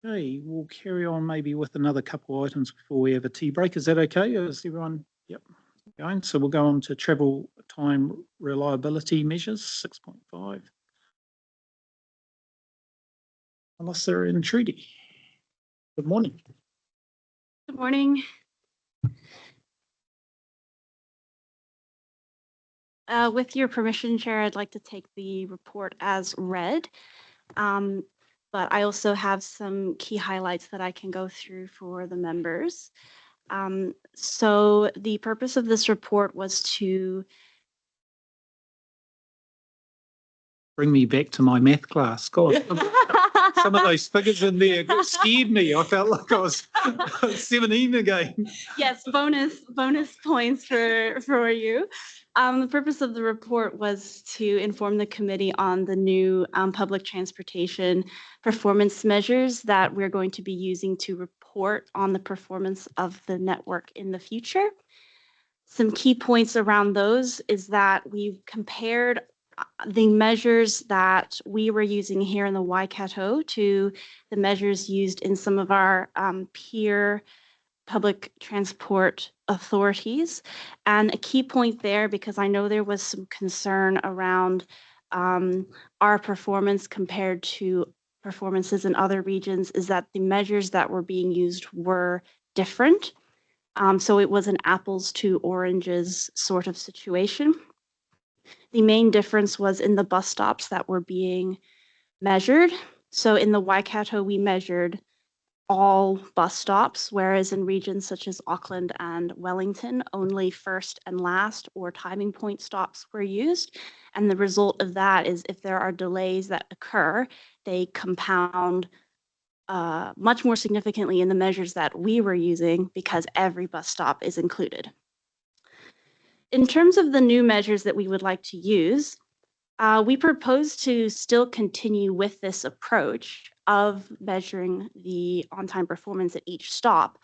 Okay, we'll carry on maybe with another couple of items before we have a tea break. Is that okay? Is everyone? Yep. Going. So we'll go on to travel time reliability measures, 6.5. Melissa and Trudy. Good morning. Good morning. With your permission, Chair, I'd like to take the report as read. But I also have some key highlights that I can go through for the members. So the purpose of this report was to Bring me back to my math class. God, some of those figures in there scared me. I felt like I was 17 again. Yes, bonus points for you. The purpose of the report was to inform the committee on the new public transportation performance measures that we're going to be using to report on the performance of the network in the future. Some key points around those is that we've compared the measures that we were using here in the Waikato to the measures used in some of our peer public transport authorities. And a key point there, because I know there was some concern around our performance compared to performances in other regions, is that the measures that were being used were different. So it was an apples to oranges sort of situation. The main difference was in the bus stops that were being measured. So in the Waikato, we measured all bus stops, whereas in regions such as Auckland and Wellington, only first and last or timing point stops were used. And the result of that is if there are delays that occur, they compound much more significantly in the measures that we were using because every bus stop is included. In terms of the new measures that we would like to use, we propose to still continue with this approach of measuring the on-time performance at each stop,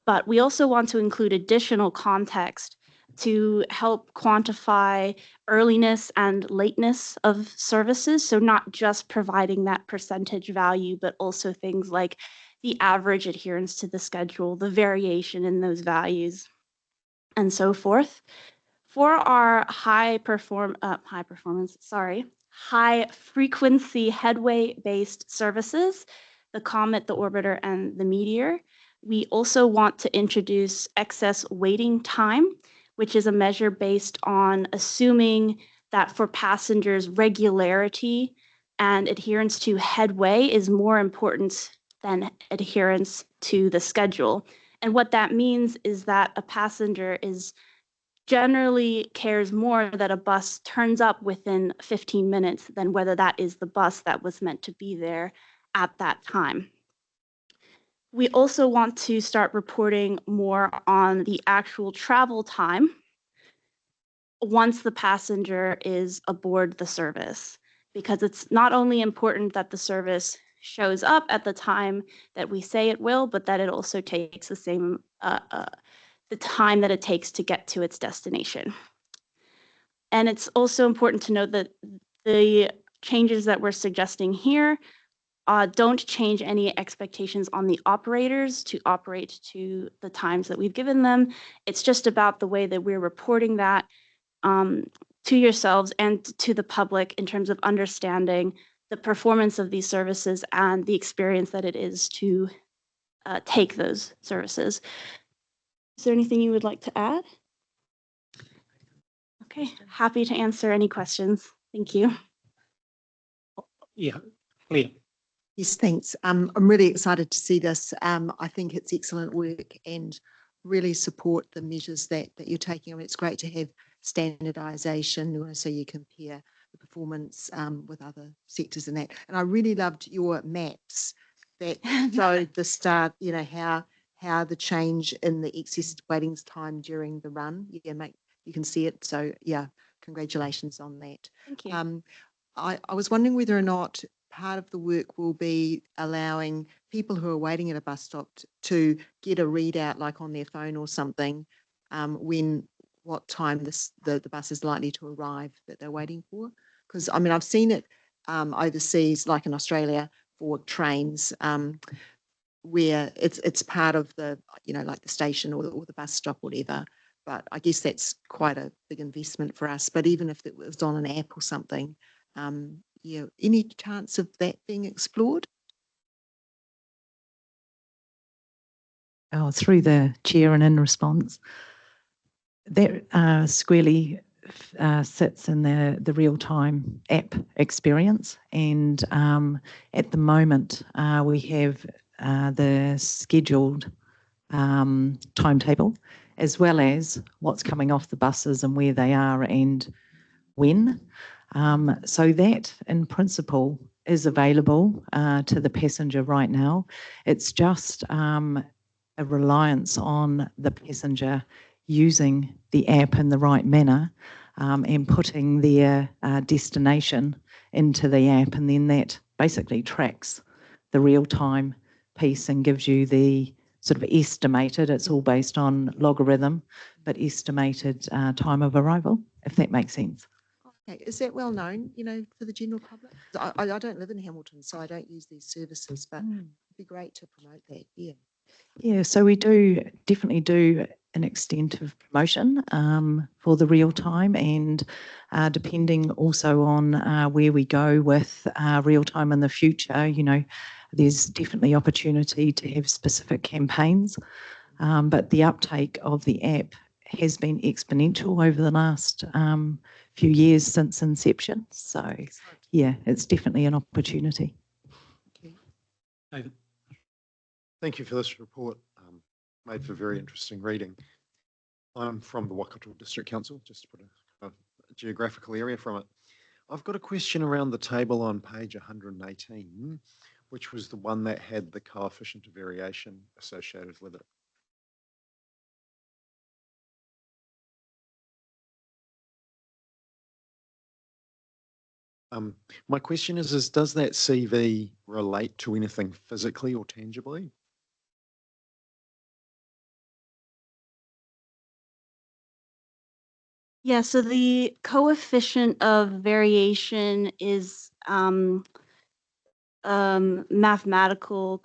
but we also want to include additional context to help quantify earliness and lateness of services. So not just providing that percentage value, but also things like the average adherence to the schedule, the variation in those values, and so forth. For our high frequency headway based services, the Comet, the Orbiter, and the Meteor, we also want to introduce excess waiting time, which is a measure based on assuming that for passengers, regularity and adherence to headway is more important than adherence to the schedule. And what that means is that a passenger generally cares more that a bus turns up within 15 minutes than whether that is the bus that was meant to be there at that time. We also want to start reporting more on the actual travel time once the passenger is aboard the service, because it's not only important that the service shows up at the time that we say it will, but that it also takes the same the time that it takes to get to its destination. And it's also important to note that the changes that we're suggesting here don't change any expectations on the operators to operate to the times that we've given them. It's just about the way that we're reporting that to yourselves and to the public in terms of understanding the performance of these services and the experience that it is to take those services. Is there anything you would like to add? Okay, happy to answer any questions. Thank you. Yeah, Claire. Yes, thanks. I'm really excited to see this. I think it's excellent work and really support the measures that you're taking. I mean, it's great to have standardisation so you compare the performance with other sectors and that. And I really loved your maps that showed the start, you know, how the change in the excess waiting time during the run. Yeah, you can see it. So yeah, congratulations on that. Thank you. I was wondering whether or not part of the work will be allowing people who are waiting at a bus stop to get a readout like on their phone or something what time the bus is likely to arrive that they're waiting for. Because I mean, I've seen it overseas, like in Australia, for trains where it's part of the, you know, like the station or the bus stop, whatever. But I guess that's quite a big investment for us. But even if it was on an app or something, yeah, any chance of that being explored? Oh, through the chair and in response, that squarely sits in the real-time app experience, and at the moment we have the scheduled timetable as well as what's coming off the buses and where they are and when. So that in principle is available to the passenger right now. It's just a reliance on the passenger using the app in the right manner and putting their destination into the app, and then that basically tracks the real-time piece and gives you the sort of estimated, it's all based on logarithm, but estimated time of arrival, if that makes sense. Okay, is that well known, you know, for the general public? I don't live in Hamilton, so I don't use these services, but it'd be great to promote that, yeah. Yeah, so we definitely do an extent of promotion for the real time, and depending also on where we go with real time in the future, you know, there's definitely opportunity to have specific campaigns, but the uptake of the app has been exponential over the last few years since inception. So yeah, it's definitely an opportunity. Okay. David. Thank you for this report, made for very interesting reading. I'm from the Waikato District Council, just to put a geographical area from it. I've got a question around the table on page 118, which was the one that had the coefficient of variation associated with it. My question is does that CV relate to anything physically or tangibly? Yeah, so the coefficient of variation is mathematical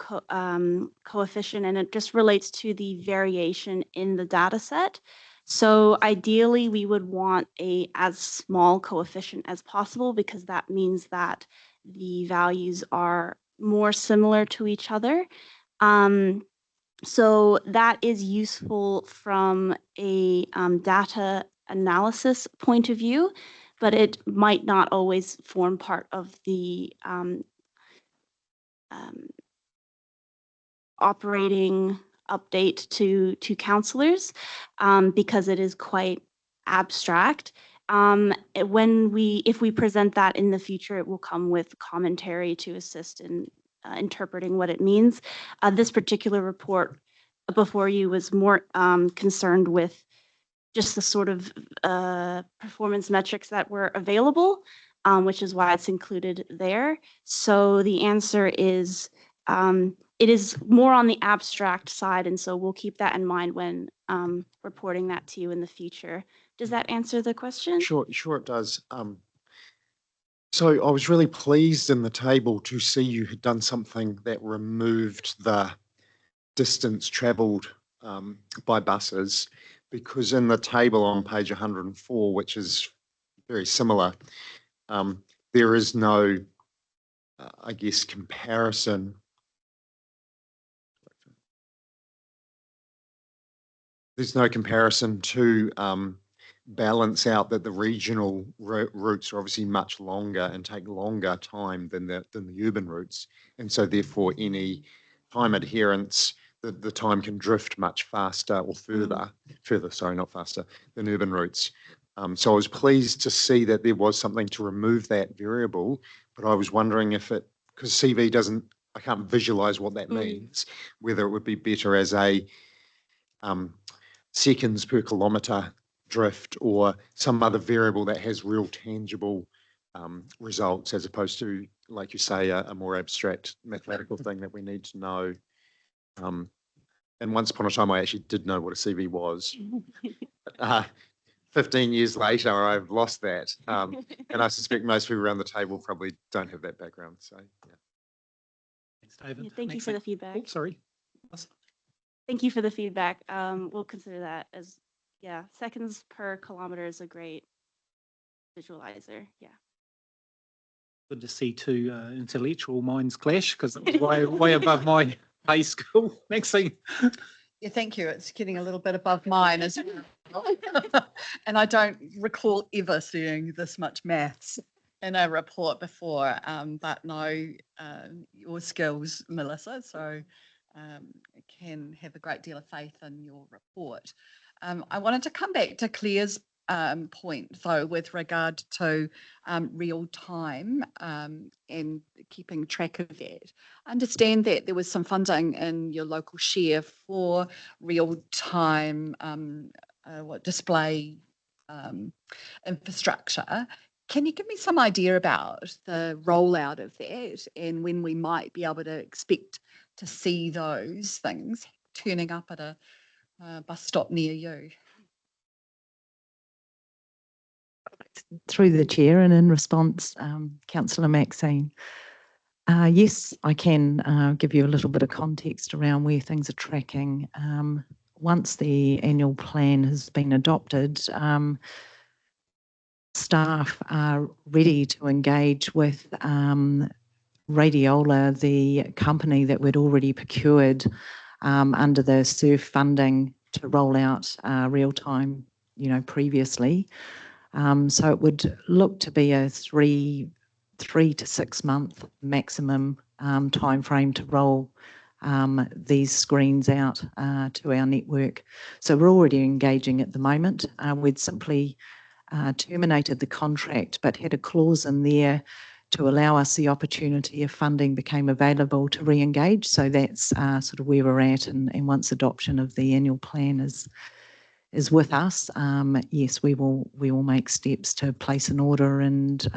coefficient, and it just relates to the variation in the data set. So ideally, we would want as small coefficient as possible, because that means that the values are more similar to each other. So that is useful from a data analysis point of view, but it might not always form part of the operating update to counselors because it is quite abstract. If we present that in the future, it will come with commentary to assist in interpreting what it means. This particular report before you was more concerned with just the sort of performance metrics that were available, which is why it's included there. So the answer is it is more on the abstract side, and so we'll keep that in mind when reporting that to you in the future. Does that answer the question? Sure it does. So I was really pleased in the table to see you had done something that removed the distance travelled by buses, because in the table on page 104, which is very similar, there is no, I guess, comparison. There's no comparison to balance out that the regional routes are obviously much longer and take longer time than the urban routes, and so therefore any time adherence, the time can drift much faster or further, sorry, not faster than urban routes. So I was pleased to see that there was something to remove that variable, but I was wondering if it, because CV doesn't, I can't visualize what that means, whether it would be better as a seconds per kilometre drift or some other variable that has real tangible results, as opposed to, like you say, a more abstract mathematical thing that we need to know. And once upon a time, I actually did know what a CV was. 15 years later, I've lost that. And I suspect most people around the table probably don't have that background. So, yeah. Thanks, David. Yeah, thank you for the feedback. Oh, sorry. Thank you for the feedback. We'll consider that as, yeah, seconds per kilometer is a great visualizer. Yeah. Good to see two intellectual minds clash, because it was way above my pay school. Maxine. Yeah, thank you. It's getting a little bit above mine as well. And I don't recall ever seeing this much maths in a report before, but no, your skills, Melissa, so I can have a great deal of faith in your report. I wanted to come back to Claire's point, though, with regard to real time and keeping track of that. I understand that there was some funding in your local share for real time display infrastructure. Can you give me some idea about the rollout of that and when we might be able to expect to see those things turning up at a bus stop near you? Through the chair and in response, Councillor Maxine. Yes, I can give you a little bit of context around where things are tracking. Once the annual plan has been adopted, staff are ready to engage with Radiola, the company that we'd already procured under the SURF funding to roll out real time, previously. So it would look to be a three to 6 month maximum time frame to roll these screens out to our network. So we're already engaging at the moment. We'd simply terminated the contract, but had a clause in there to allow us the opportunity if funding became available to re-engage. So that's sort of where we're at. And once adoption of the annual plan is with us, yes, we will make steps to place an order and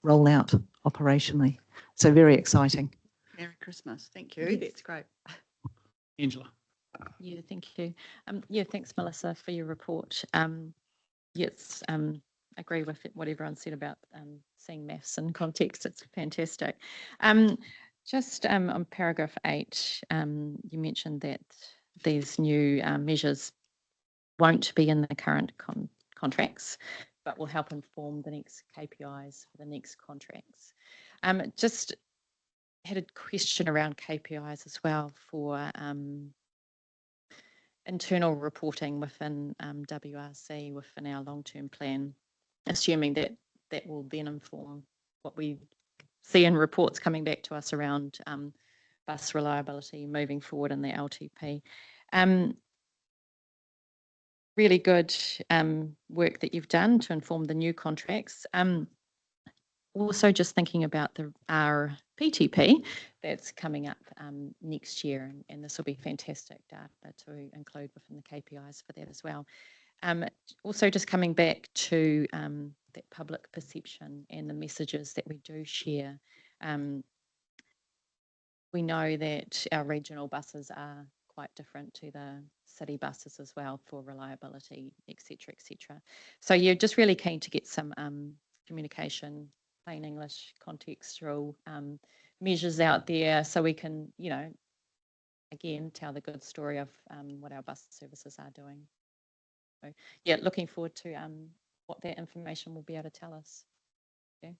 roll out operationally. So very exciting. Merry Christmas. Thank you. That's great. Angela. Yeah, thank you. Yeah, thanks, Melissa, for your report. Yes, agree with what everyone said about seeing maths in context. It's fantastic. Just on paragraph 8, you mentioned that these new measures won't be in the current contracts, but will help inform the next KPIs for the next contracts. Just had a question around KPIs as well for internal reporting within WRC, within our long-term plan, assuming that that will then inform what we see in reports coming back to us around bus reliability moving forward in the LTP. Really good work that you've done to inform the new contracts. Also just thinking about our PTP that's coming up next year, and this will be fantastic data to include within the KPIs for that as well. Also just coming back to that public perception and the messages that we do share. We know that our regional buses are quite different to the city buses as well for reliability, et cetera, So you're just really keen to get some communication, plain English, contextual measures out there so we can, again, tell the good story of what our bus services are doing. So, yeah, looking forward to what that information will be able to tell us. Okay.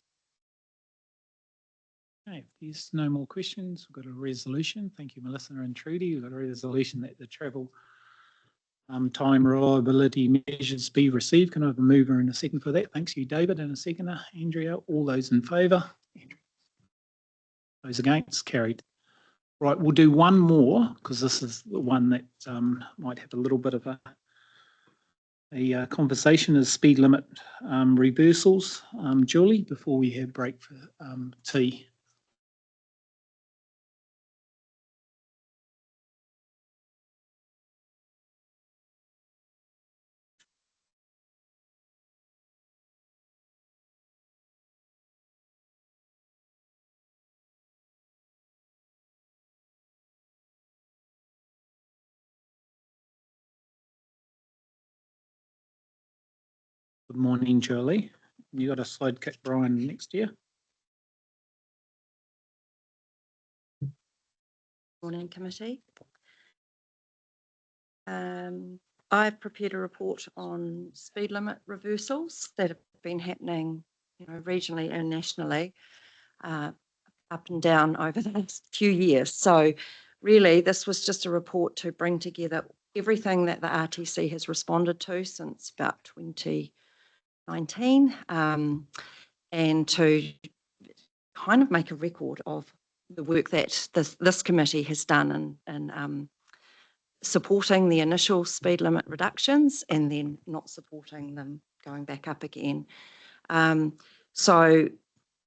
Okay, if there's no more questions, we've got a resolution. Thank you, Melissa and Trudy. We've got a resolution that the travel time reliability measures be received. Can I have a mover and a second for that? Thanks you, David, and a seconder. Andrea, all those in favour? Those against? Carried. Right, we'll do one more because this is the one that might have a little bit of a conversation is speed limit reversals. Julie, before we have break for tea. Good morning, Julie. You got a slide kick, Brian, next year. Morning, committee. I've prepared a report on speed limit reversals that have been happening, regionally and nationally, up and down over the last few years. So really, this was just a report to bring together everything that the RTC has responded to since about 2019, and to kind of make a record of the work that this committee has done in supporting the initial speed limit reductions and then not supporting them going back up again. So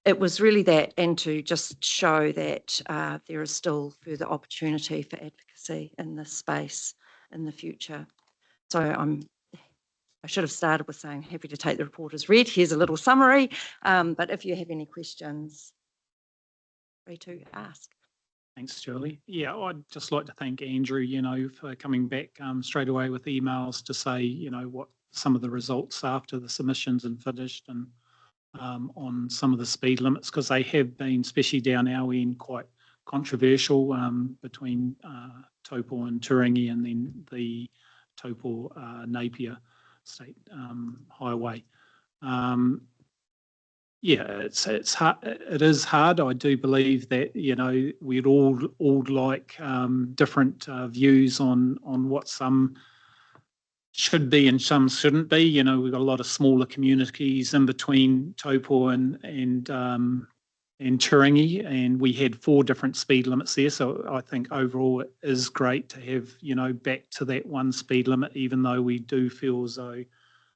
it was really that, and to just show that there is still further opportunity for advocacy in this space in the future. So I should have started with saying happy to take the report as read. Here's a little summary, but if you have any questions, free to ask. Thanks, Julie. Yeah, I'd just like to thank Andrew, for coming back straight away with emails to say, what some of the results after the submissions and finished and on some of the speed limits, because they have been, especially down our end, quite controversial between Taupo and Turangi and then the Taupo Napier State Highway. Yeah, it's hard. It is hard. I do believe that we'd all like different views on what some should be and some shouldn't be. We've got a lot of smaller communities in between Taupo and Turangi, and we had 4 different speed limits there. So I think overall it is great to have back to that one speed limit, even though we do feel as though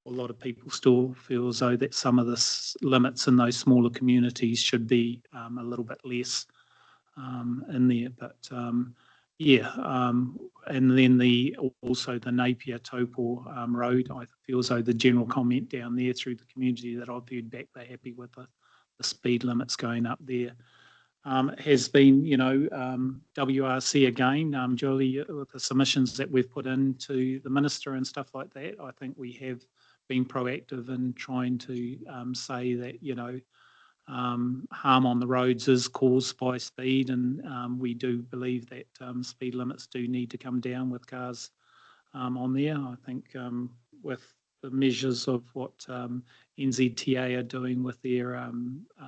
a lot of people still feel as though that some of the limits in those smaller communities should be a little bit less in there. But and then also the Napier Taupo road, I feel as though the general comment down there through the community that I've heard back, they're happy with the speed limits going up there. Has been, WRC again, Julie, with the submissions that we've put into the minister and stuff like that. I think we have been proactive in trying to say that, harm on the roads is caused by speed, and we do believe that speed limits do need to come down with cars on there. I think with the measures of what NZTA are doing with their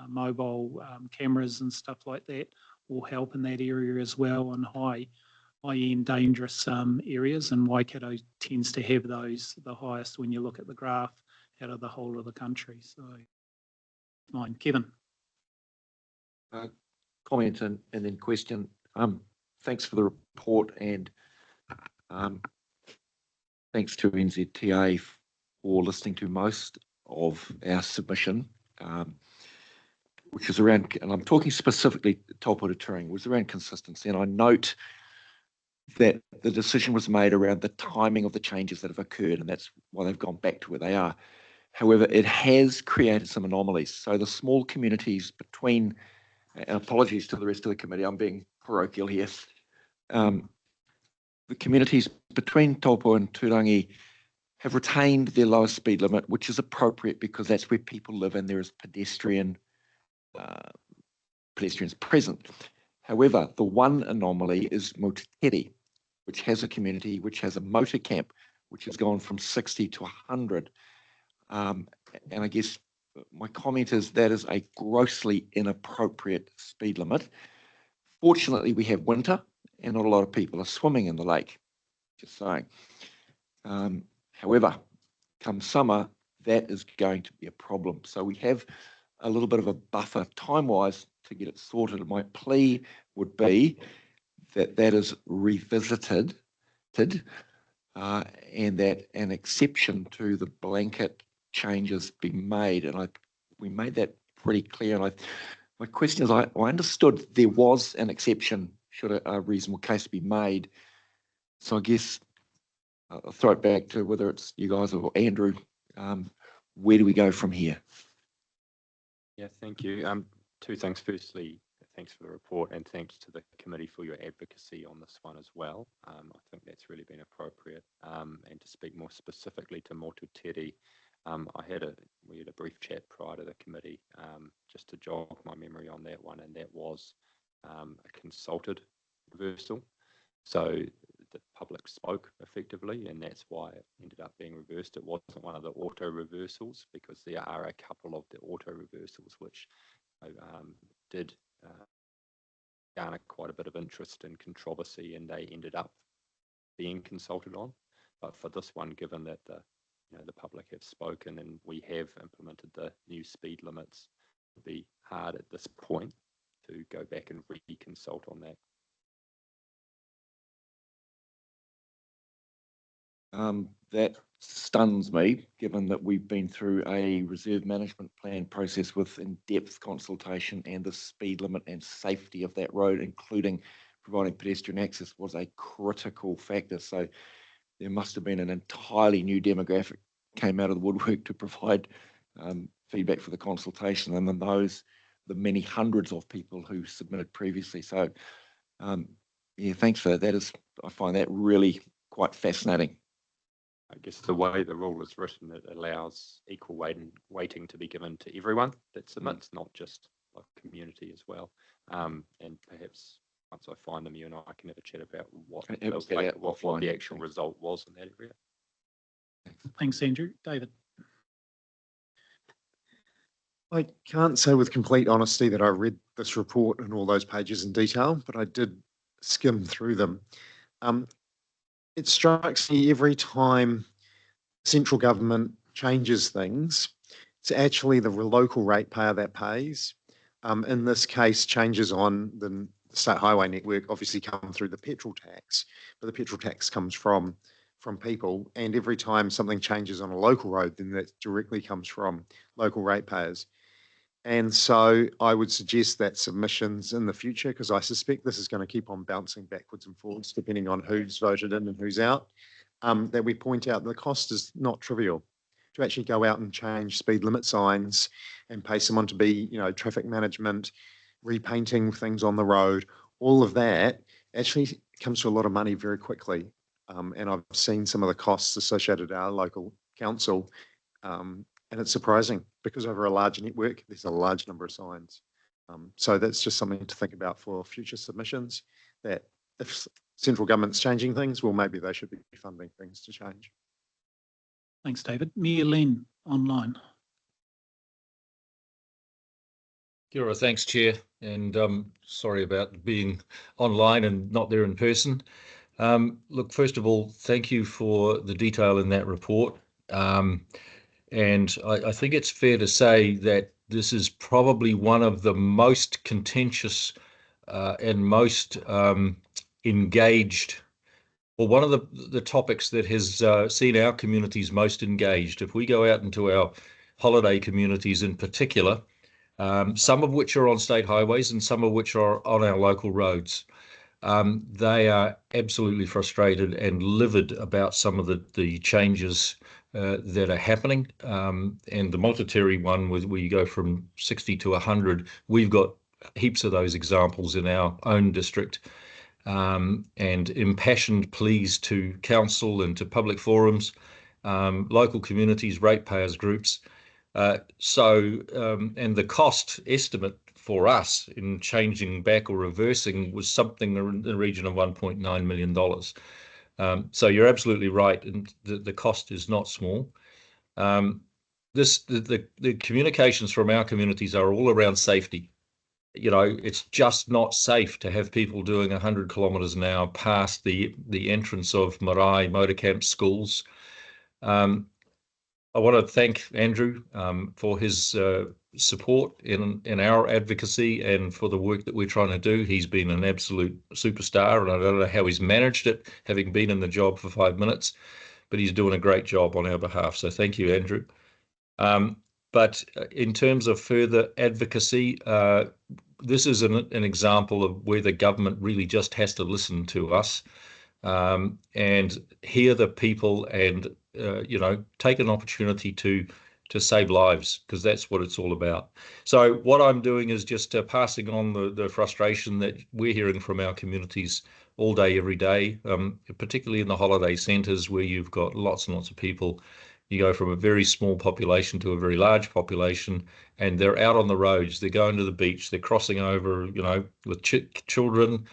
mobile cameras and stuff like that will help in that area as well, on high-end dangerous areas, and Waikato tends to have those the highest when you look at the graph out of the whole of the country. So, mine, Kevin. Comment and then question. Thanks for the report, and thanks to NZTA for listening to most of our submission, which is around, and I'm talking specifically Taupo to Turangi, was around consistency. And I note that the decision was made around the timing of the changes that have occurred, and that's why they've gone back to where they are. However, it has created some anomalies. So the small communities between, and apologies to the rest of the committee, I'm being parochial here. The communities between Taupo and Turangi have retained their lowest speed limit, which is appropriate because that's where people live and there is pedestrians present. However, the one anomaly is Motuteri, which has a community, which has a motor camp, which has gone from 60 to 100. And I guess my comment is that is a grossly inappropriate speed limit. Fortunately, we have winter and not a lot of people are swimming in the lake, just saying. However, come summer, that is going to be a problem. So we have a little bit of a buffer time-wise to get it sorted. My plea would be that that is revisited and that an exception to the blanket changes be made. And we made that pretty clear. And my question is, I understood there was an exception should a reasonable case be made. So I guess I'll throw it back to whether it's you guys or Andrew. Where do we go from here? Yeah, thank you. Two things. Firstly, thanks for the report and thanks to the committee for your advocacy on this one as well. I think that's really been appropriate. And to speak more specifically to Motuteri, we had a brief chat prior to the committee just to jog my memory on that one, and that was a consulted reversal. So the public spoke effectively, and that's why it ended up being reversed. It wasn't one of the auto reversals, because there are a couple of the auto reversals which did garner quite a bit of interest and controversy, and they ended up being consulted on. But for this one, given that the public have spoken and we have implemented the new speed limits, it would be hard at this point to go back and re-consult on that. That stuns me, given that we've been through a reserve management plan process with in-depth consultation, and the speed limit and safety of that road, including providing pedestrian access, was a critical factor. So there must have been an entirely new demographic came out of the woodwork to provide feedback for the consultation, and then the many hundreds of people who submitted previously. So yeah, thanks for that. I find that really quite fascinating. I guess the way the rule is written, it allows equal weighting to be given to everyone that submits, not just like community as well. And perhaps once I find them, you and I can have a chat about what the actual result was in that area. Thanks, Andrew. David. I can't say with complete honesty that I read this report and all those pages in detail, but I did skim through them. It strikes me every time central government changes things, it's actually the local ratepayer that pays. In this case, changes on the state highway network obviously come through the petrol tax, but the petrol tax comes from people, and every time something changes on a local road, then that directly comes from local ratepayers. And so I would suggest that submissions in the future, because I suspect this is going to keep on bouncing backwards and forwards depending on who's voted in and who's out, that we point out the cost is not trivial. To actually go out and change speed limit signs and pay someone to be, traffic management, repainting things on the road, all of that actually comes to a lot of money very quickly. And I've seen some of the costs associated at our local council, and it's surprising because over a large network, there's a large number of signs. So that's just something to think about for future submissions, that if central government's changing things, well, maybe they should be funding things to change. Thanks, David. Mia Lynn, online. Kia ora, thanks, Chair, and sorry about being online and not there in person. Look, first of all, thank you for the detail in that report. And I think it's fair to say that this is probably one of the most contentious and most engaged, or one of the topics that has seen our communities most engaged. If we go out into our holiday communities in particular, some of which are on state highways and some of which are on our local roads, they are absolutely frustrated and livid about some of the changes that are happening. And the Motuteri one, where you go from 60 to 100, we've got heaps of those examples in our own district, and impassioned pleas to council and to public forums, local communities, ratepayers groups. And the cost estimate for us in changing back or reversing was something in the region of $1.9 million. So you're absolutely right, and the cost is not small. The communications from our communities are all around safety. You know, it's just not safe to have people doing 100 kilometres an hour past the entrance of Marae motor camp schools. I want to thank Andrew for his support in our advocacy and for the work that we're trying to do. He's been an absolute superstar, and I don't know how he's managed it, having been in the job for 5 minutes, but he's doing a great job on our behalf. So thank you, Andrew. But in terms of further advocacy, this is an example of where the government really just has to listen to us and hear the people and, you know, take an opportunity to save lives, because that's what it's all about. So what I'm doing is just passing on the frustration that we're hearing from our communities all day, every day, particularly in the holiday centres where you've got lots and lots of people. You go from a very small population to a very large population, and they're out on the roads, they're going to the beach, they're crossing over, you know, with children,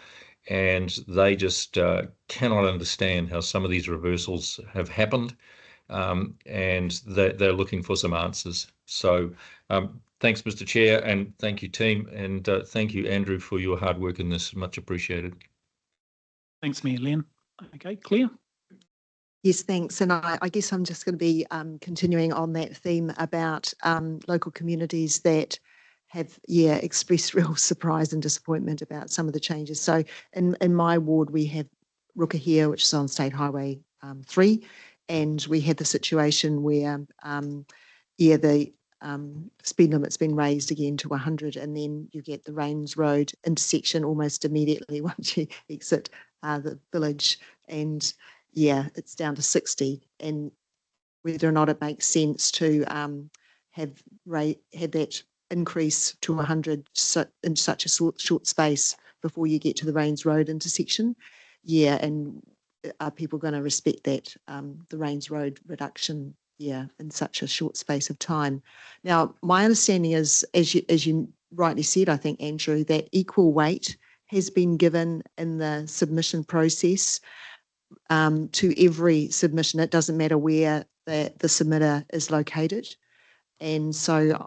and they just cannot understand how some of these reversals have happened, and they're looking for some answers. So thanks, Mr. Chair, and thank you, team, and thank you, Andrew, for your hard work in this. Much appreciated. Thanks, Mayor Len. Okay, Claire. Yes, thanks. And I guess I'm just going to be continuing on that theme about local communities that have, expressed real surprise and disappointment about some of the changes. So in my ward, we have Rukahia, which is on State Highway 3, and we had the situation where, the speed limit's been raised again to 100, and then you get the Rains Road intersection almost immediately once you exit the village, and it's down to 60, and whether or not it makes sense to have that increase to 100 in such a short space before you get to the Rains Road intersection. And are people going to respect that, the Rains Road reduction, in such a short space of time? Now, my understanding is, as you rightly said, I think, Andrew, that equal weight has been given in the submission process to every submission. It doesn't matter where the submitter is located. And so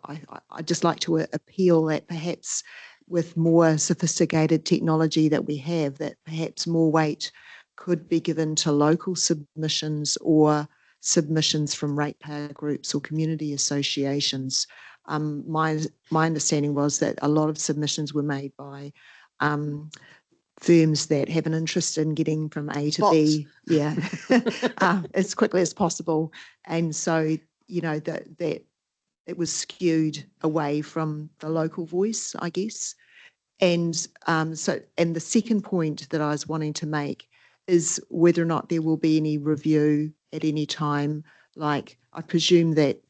I'd just like to appeal that perhaps with more sophisticated technology that we have, that perhaps more weight could be given to local submissions or submissions from ratepayer groups or community associations. My understanding was that a lot of submissions were made by firms that have an interest in getting from A to B, as quickly as possible. And so, that it was skewed away from the local voice, I guess. And and the second point that I was wanting to make is whether or not there will be any review at any time. Like, I presume that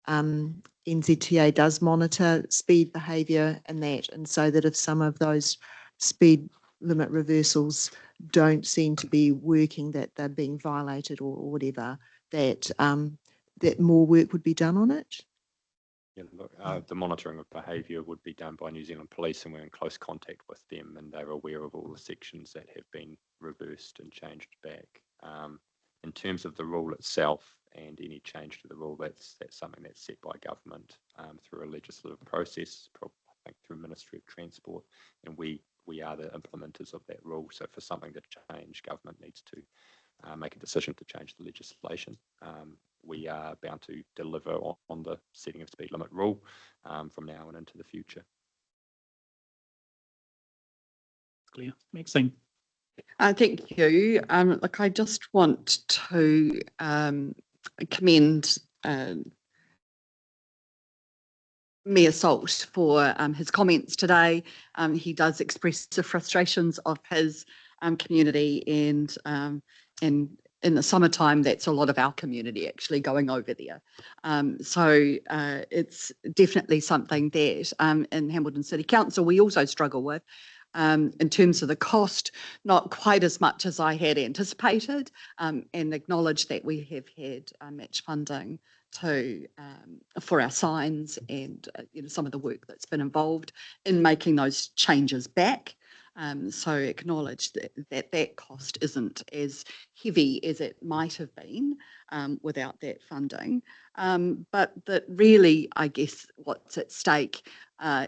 NZTA does monitor speed behaviour and so that if some of those speed limit reversals don't seem to be working, that they're being violated or whatever, that that more work would be done on it. Yeah, look, the monitoring of behaviour would be done by New Zealand Police, and we're in close contact with them, and they're aware of all the sections that have been reversed and changed back. In terms of the rule itself and any change to the rule, that's something that's set by government through a legislative process, I think through Ministry of Transport, and we are the implementers of that rule. So for something to change, government needs to make a decision to change the legislation. We are bound to deliver on the setting of speed limit rule from now and into the future. Clear. Maxine. Thank you. Look, I just want to commend Mayor Salt for his comments today. He does express the frustrations of his community, and in the summertime, that's a lot of our community actually going over there. So it's definitely something that in Hamilton City Council we also struggle with. In terms of the cost, not quite as much as I had anticipated, and acknowledge that we have had match funding for our signs and some of the work that's been involved in making those changes back. So acknowledge that cost isn't as heavy as it might have been without that funding. But that really, I guess, what's at stake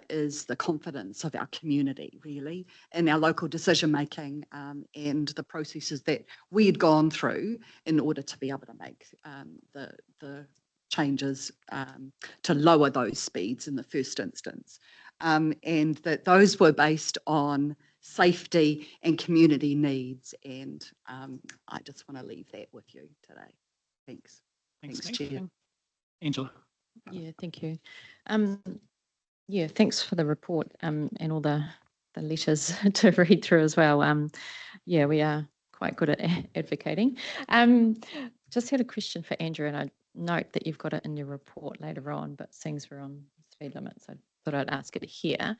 is the confidence of our community, really, in our local decision making and the processes that we had gone through in order to be able to make the changes to lower those speeds in the first instance. And that those were based on safety and community needs. And I just want to leave that with you today. Thanks. Thanks, Chair. Angela. Yeah, thank you. Yeah, thanks for the report and all the letters to read through as well. Yeah, we are quite good at advocating. Just had a question for Andrew, and I note that you've got it in your report later on, but things were on speed limits. I thought I'd ask it here.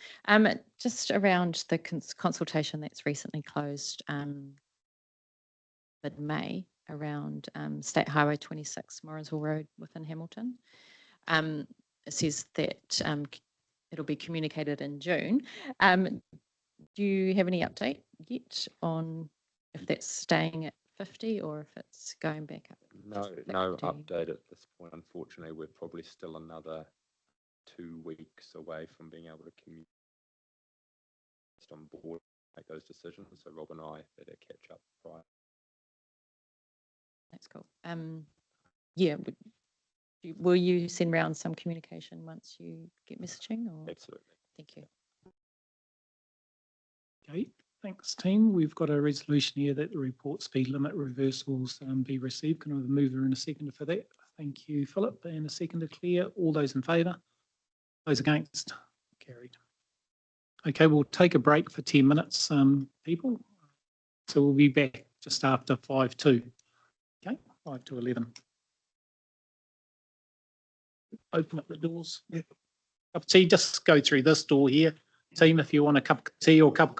Just around the consultation that's recently closed mid-May around State Highway 26, Morrinsville Road within Hamilton. It says that it'll be communicated in June. Do you have any update yet on if that's staying at 50 or if it's going back up? No update at this point. Unfortunately, we're probably still another 2 weeks away from being able to communicate on board, make those decisions. So Rob and I better catch up prior. That's cool. Yeah, will you send around some communication once you get messaging? Or? Absolutely. Thank you. Okay, thanks, team. We've got a resolution here that the report speed limit reversals be received. Can I have a mover and a seconder for that? Thank you, Philip, and a seconder, Claire. All those in favour? Those against? Carried. Okay, we'll take a break for 10 minutes, people. So we'll be back just after 5:02. Okay, 5 to 11. Open up the doors. Yeah. Cup of tea, just go through this door here. Team, if you want a cup of tea or cup of coffee.